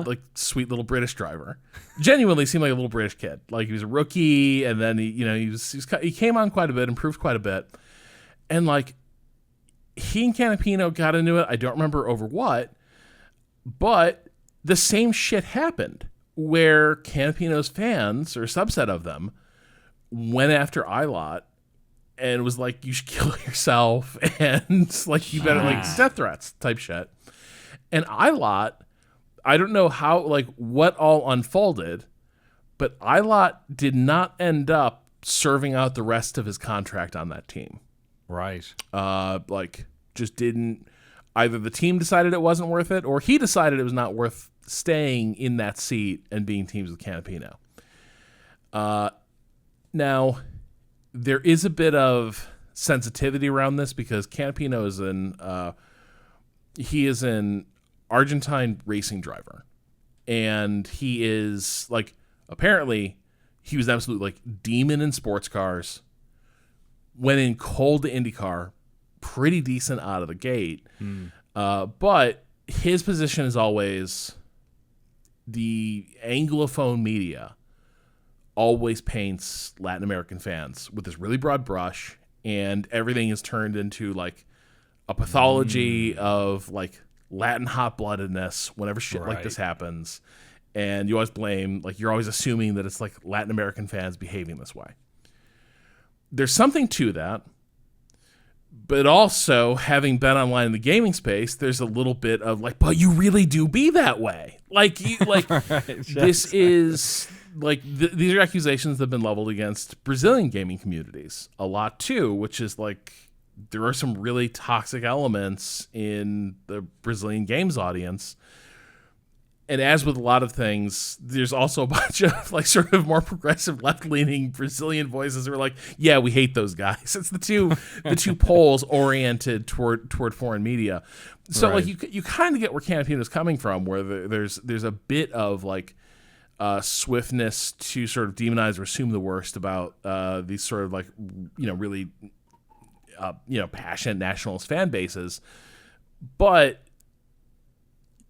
like sweet little British driver. Genuinely seemed like a little British kid. Like he was a rookie, and then he came on quite a bit, improved quite a bit, and like he and Canapino got into it. I don't remember over what, but the same shit happened where Canapino's fans or a subset of them went after Ilott and was like, "You should kill yourself," and like you better like death threats type shit. And Ilott, I don't know how, like, what all unfolded, but Ilott did not end up serving out the rest of his contract on that team. Right. Like, just didn't. Either the team decided it wasn't worth it, or he decided it was not worth staying in that seat and being teams with Canapino. Now, there is a bit of sensitivity around this because Canapino is an Argentine racing driver, and he is like, apparently he was an absolute like demon in sports cars, went in cold to IndyCar, pretty decent out of the gate. But his position is always the Anglophone media always paints Latin American fans with this really broad brush, and everything is turned into like a pathology of like Latin hot-bloodedness whenever shit like this happens. And you always blame, like, you're always assuming that it's like Latin American fans behaving this way. There's something to that. But also, having been online in the gaming space, there's a little bit of like, but you really do be that way. Like, this is like these are accusations that have been leveled against Brazilian gaming communities a lot too, which is like there are some really toxic elements in the Brazilian games audience. And as with a lot of things, there's also a bunch of like sort of more progressive left-leaning Brazilian voices who are like, yeah, we hate those guys. It's the two poles oriented toward foreign media. So like you kind of get where Canapino is coming from, where there's a bit of like swiftness to sort of demonize or assume the worst about these sort of like really passionate nationalist fan bases, but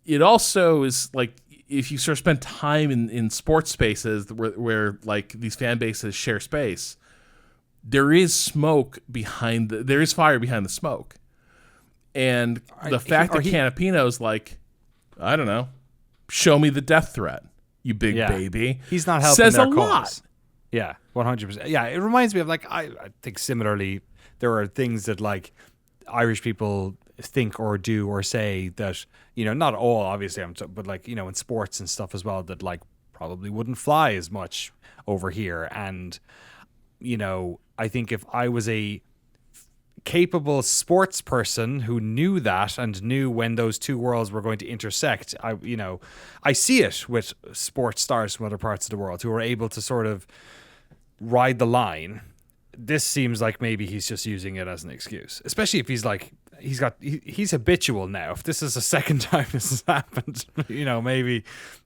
it also is like if you sort of spend time in sports spaces where like these fan bases share space, there is smoke there is fire behind the smoke. And the fact that Canapino's like, I don't know, show me the death threat, you big baby. He's not helping says their a cause. lot. Yeah, 100%. Yeah, it reminds me of like, I think similarly, there are things that like Irish people think or do or say that, not all obviously, but like, in sports and stuff as well, that like probably wouldn't fly as much over here. And, I think if I was a capable sports person who knew that and knew when those two worlds were going to intersect, I see it with sports stars from other parts of the world who are able to sort of ride the line. This seems like maybe he's just using it as an excuse, especially if he's like, he's habitual now. If this is the second time this has happened, maybe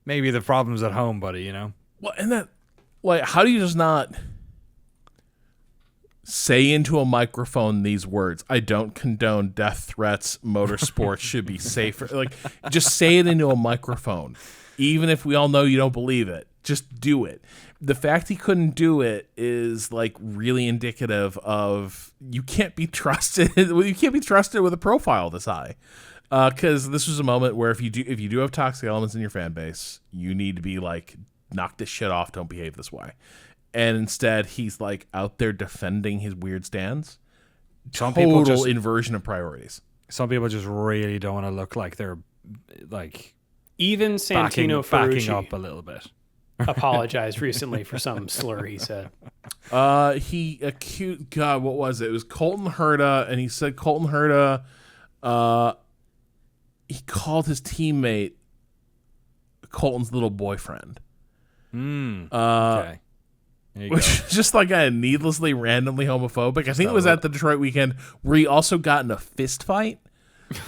the problem's at home, buddy, Well, and that, like, how do you just not say into a microphone these words? I don't condone death threats. Motorsports should be safer. Like, just say it into a microphone. Even if we all know you don't believe it, just do it. The fact he couldn't do it is like really indicative of you can't be trusted. You can't be trusted with a profile this high, because this was a moment where if you do have toxic elements in your fan base, you need to be like, knock this shit off. Don't behave this way. And instead, he's like out there defending his weird stands. Total inversion of priorities. Some people just really don't want to look like they're like even Santino backing up a little bit. Apologized recently for some slur he said. He accused, God, what was it? It was Colton Herta, and he said Colton Herta, he called his teammate Colton's little boyfriend. Okay. Which is just like needlessly, randomly homophobic. I think it was at the Detroit weekend where he also got in a fist fight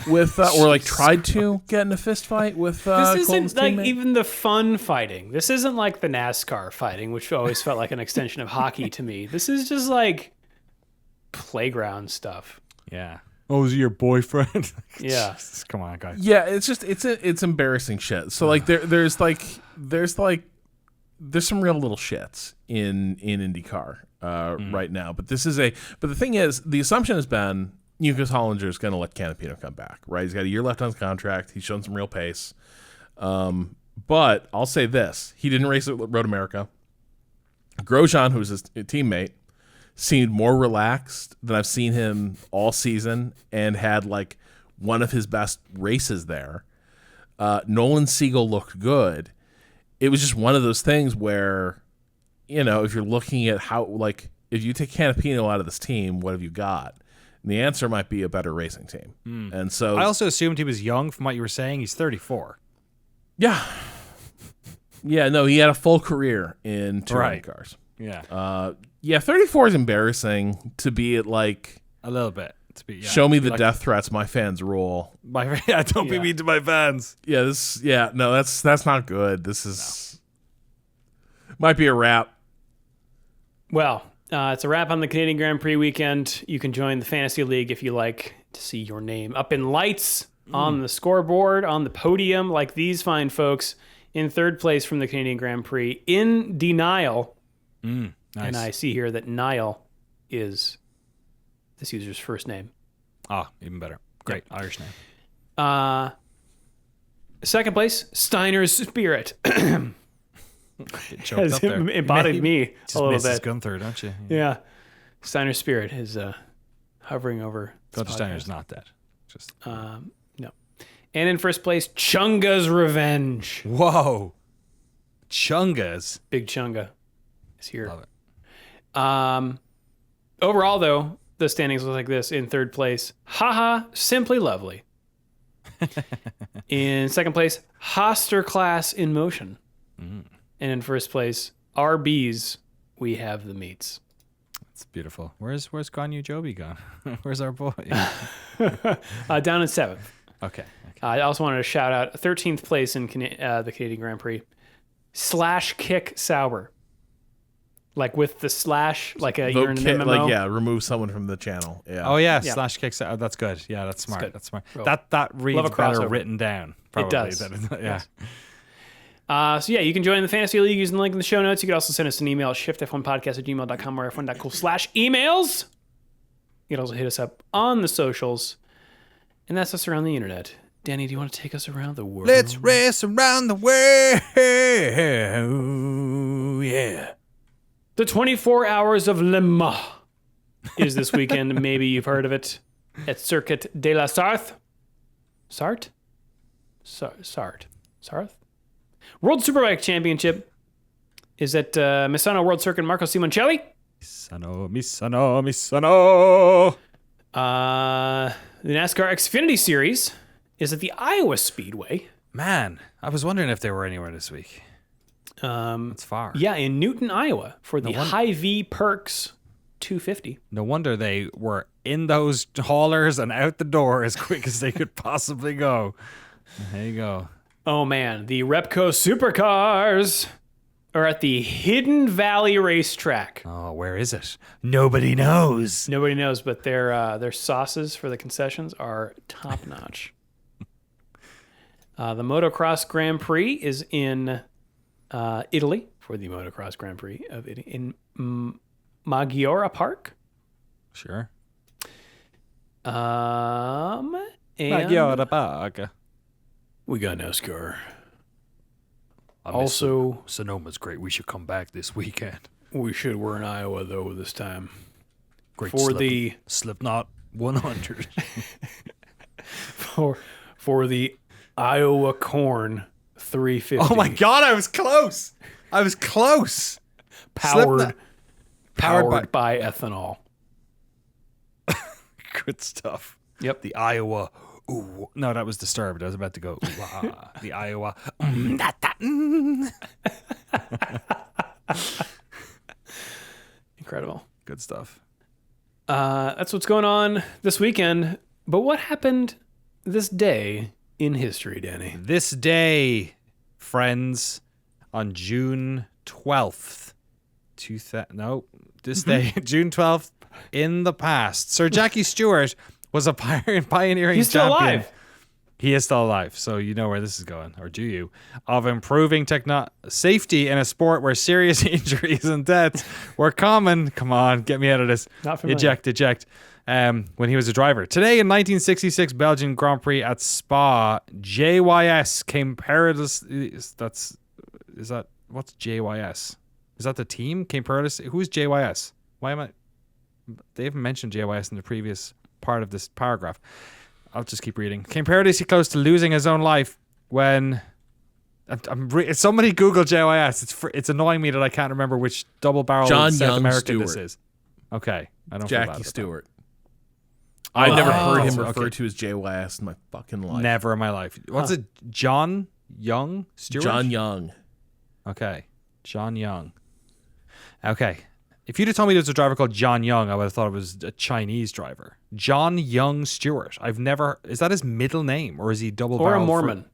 with, or like tried to get in a fist fight with. This isn't Colton's like teammate. even the fun fighting. This isn't like the NASCAR fighting, which always felt like an extension of hockey to me. This is just like playground stuff. Yeah. Oh, is he your boyfriend? Yeah. Jesus, come on, guys. Yeah, it's just it's embarrassing shit. So like there's some real little shits in IndyCar right now. But the thing is, the assumption has been Lucas Hollinger is going to let Canapino come back, right? He's got a year left on his contract. He's shown some real pace. But I'll say this. He didn't race at Road America. Grosjean, who's his teammate, seemed more relaxed than I've seen him all season and had like one of his best races there. Nolan Siegel looked good. It was just one of those things where, if you're looking at how, like, if you take Canapino out of this team, what have you got? And the answer might be a better racing team. And so I also assumed he was young from what you were saying. He's 34. Yeah. Yeah, no, he had a full career in touring cars. Yeah. 34 is embarrassing to be at like a little bit. To be, show me the death threats, my fans rule. Don't be mean to my fans. Yeah, that's not good. This is might be a wrap. Well, it's a wrap on the Canadian Grand Prix weekend. You can join the Fantasy League if you like to see your name up in lights on the scoreboard, on the podium, like these fine folks in third place from the Canadian Grand Prix in denial. Nice. And I see here that Niall is this user's first name. Ah, even better. Great Irish name. Second place, Steiner's Spirit. Get choked Has up there. embodied me Just a little misses bit. Gunther, don't you? Yeah. Steiner's Spirit is hovering over. Gunther Steiner's not dead. Just No. And in first place, Chunga's Revenge. whoa, Chungas. Big Chunga is here. Love it. Overall, though, the standings look like this. In third place, Haha, Simply Lovely. In second place, Hosterclass in Motion. And in first place, RB's We Have the Meats. It's beautiful. Where's Ganyu Joby gone? Where's our boy? Down in seventh. Okay. I also wanted to shout out 13th place in the Canadian Grand Prix. Slash Kick Sauber. Like with the slash, like you're in an MMO. Like, yeah, remove someone from the channel. Yeah. Oh yeah, Yeah. slash kicks. Oh, that's good. Yeah, that's smart. good. That's smart. Real. That reads Love a better crossover. written down. Probably, does. Yeah. So yeah, you can join the Fantasy League using the link in the show notes. You can also send us an email at shiftf1podcast@gmail.com or f1.cool/emails. You can also hit us up on the socials. And that's us around the internet. Danny, do you want to take us around the world? Let's race around the world. Yeah. The 24 Hours of Le Mans is this weekend. Maybe you've heard of it. At Circuit de la Sarthe. Sarthe? Sarthe? World Superbike Championship is at Misano World Circuit Marco Simoncelli. Misano. The NASCAR Xfinity Series is at the Iowa Speedway. Man, I was wondering if they were anywhere this week. It's far. Yeah, in Newton, Iowa for the Hy-V Perks 250. No wonder they were in those haulers and out the door as quick as they could possibly go. There you go. Oh man, the Repco Supercars are at the Hidden Valley Racetrack. Oh, where is it? Nobody knows. Nobody knows, but their sauces for the concessions are top notch. The Motocross Grand Prix is in Italy for the Motocross Grand Prix of Italy in Maggiora Park. Sure. And Maggiora Park. we got NASCAR. Also, Sonoma's great. We should come back this weekend. we should. We're in Iowa though this time. Great For the Slipknot 100. for the Iowa Corn 350. Oh my God, I was close. Powered Powered by ethanol. Good stuff. Yep. The Iowa. Ooh, no, that was Disturbed. I was about to go. Ooh, ah. The Iowa. Incredible. Good stuff. That's what's going on this weekend. But what happened this day in history, Danny? This day, friends, on June 12th, this day, June 12th, in the past, Sir Jackie Stewart was a pioneering He's still champion. alive. He is still alive, so you know where this is going, or do you? Of improving safety in a sport where serious injuries and deaths were common. Come on, get me out of this. Not familiar. Eject. When he was a driver. Today in 1966 Belgian Grand Prix at Spa, JYS came perilously. What's JYS? Is that the team? Came perilously. Who's JYS? They haven't mentioned JYS in the previous part of this paragraph. I'll just keep reading. Came perilously close to losing his own life when somebody Google JYS. It's annoying me that I can't remember which double-barreled South American this is. Okay, I don't feel bad Jackie about Stewart. I never heard him okay. referred to as JYS in my fucking life. Never in my life. What's it? John Young Stewart? John Young. Okay, John Young. Okay. If you'd have told me there was a driver called John Young, I would have thought it was a Chinese driver. John Young Stewart. Is that his middle name, or is he double Or barrel? a Mormon.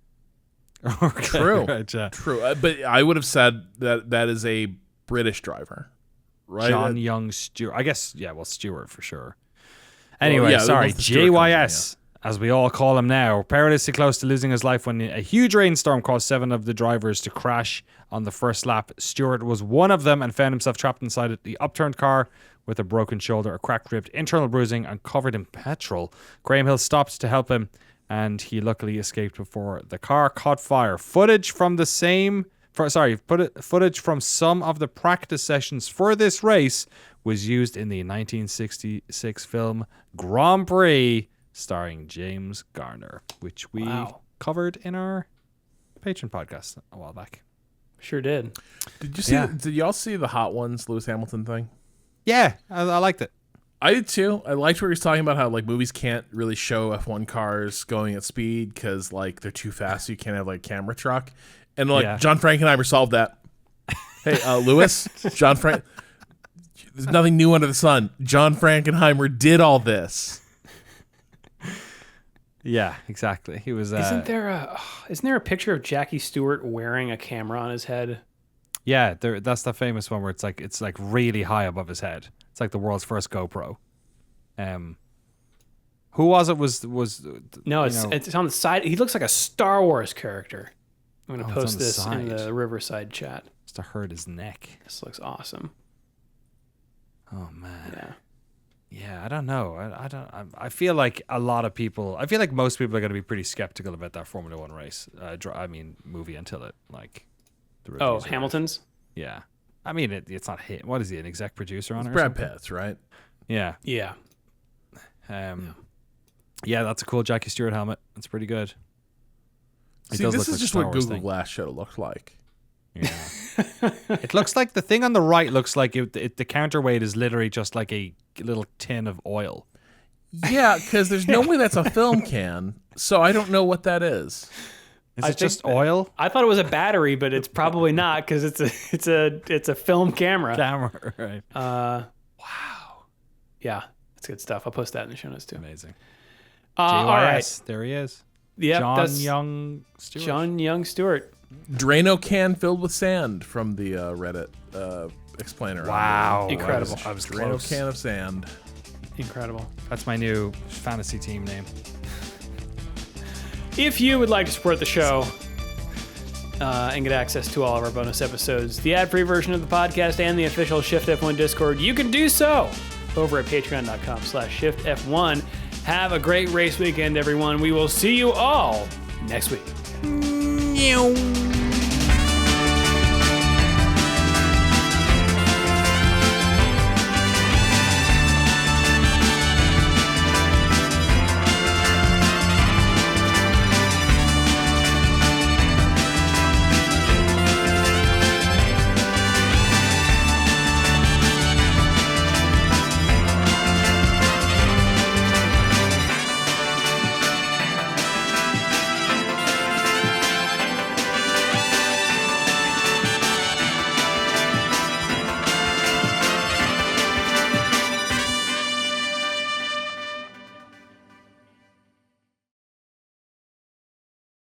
Okay, True. right, yeah. True. But I would have said that is a British driver. Right? John Young Stewart. I guess, yeah, well, Stewart for sure. Anyway, yeah, sorry. once the Stewart comes in, JYS. as we all call him now, perilously close to losing his life when a huge rainstorm caused 7 of the drivers to crash on the first lap. Stewart was one of them and found himself trapped inside the upturned car with a broken shoulder, a cracked rib, internal bruising, and covered in petrol. Graham Hill stopped to help him, and he luckily escaped before the car caught fire. Footage from some of the practice sessions for this race was used in the 1966 film Grand Prix, starring James Garner, which we covered in our Patreon podcast a while back. Sure did. Did you see? Did y'all see the Hot Ones Lewis Hamilton thing? Yeah, I liked it. I did too. I liked where he's talking about how like movies can't really show F1 cars going at speed because like they're too fast. So you can't have like camera truck. And like John Frankenheimer solved that. Hey, Lewis, John Frank. There's nothing new under the sun. John Frankenheimer did all this. Yeah, exactly. He was. Isn't there a picture of Jackie Stewart wearing a camera on his head? Yeah, that's the famous one where it's like really high above his head. It's like the world's first GoPro. Who was it? Was no? It's on the side. He looks like a Star Wars character. I'm gonna post this in the Riverside chat. Just to hurt his neck. This looks awesome. Oh man. Yeah, I don't know. I feel like a lot of people. I feel like most people are going to be pretty skeptical about that Formula One race. Movie until it like. Hamilton's. Yeah, I mean it's not him. What is he? An exec producer on it? Brad Pitt, right? Yeah. Yeah. Yeah, that's a cool Jackie Stewart helmet. That's pretty good. See, this is just what Google Glass should have looked like. Yeah. It looks like the thing on the right looks like the counterweight is literally just like a little tin of oil. Yeah, because there's no way that's a film can, so I don't know what that is. Is it just oil? I thought it was a battery, but it's probably not because it's a film camera. Right. Wow. Yeah, that's good stuff. I'll post that in the show notes too. Amazing. All right, there he is. Yeah, John Young Stewart. Drano can filled with sand from the Reddit explainer. Wow, incredible! I was Drano close. can of sand. Incredible. That's my new fantasy team name. If you would like to support the show and get access to all of our bonus episodes, the ad-free version of the podcast, and the official Shift+F1 Discord, you can do so over at patreon.com/ShiftF1. Have a great race weekend, everyone. We will see you all next week.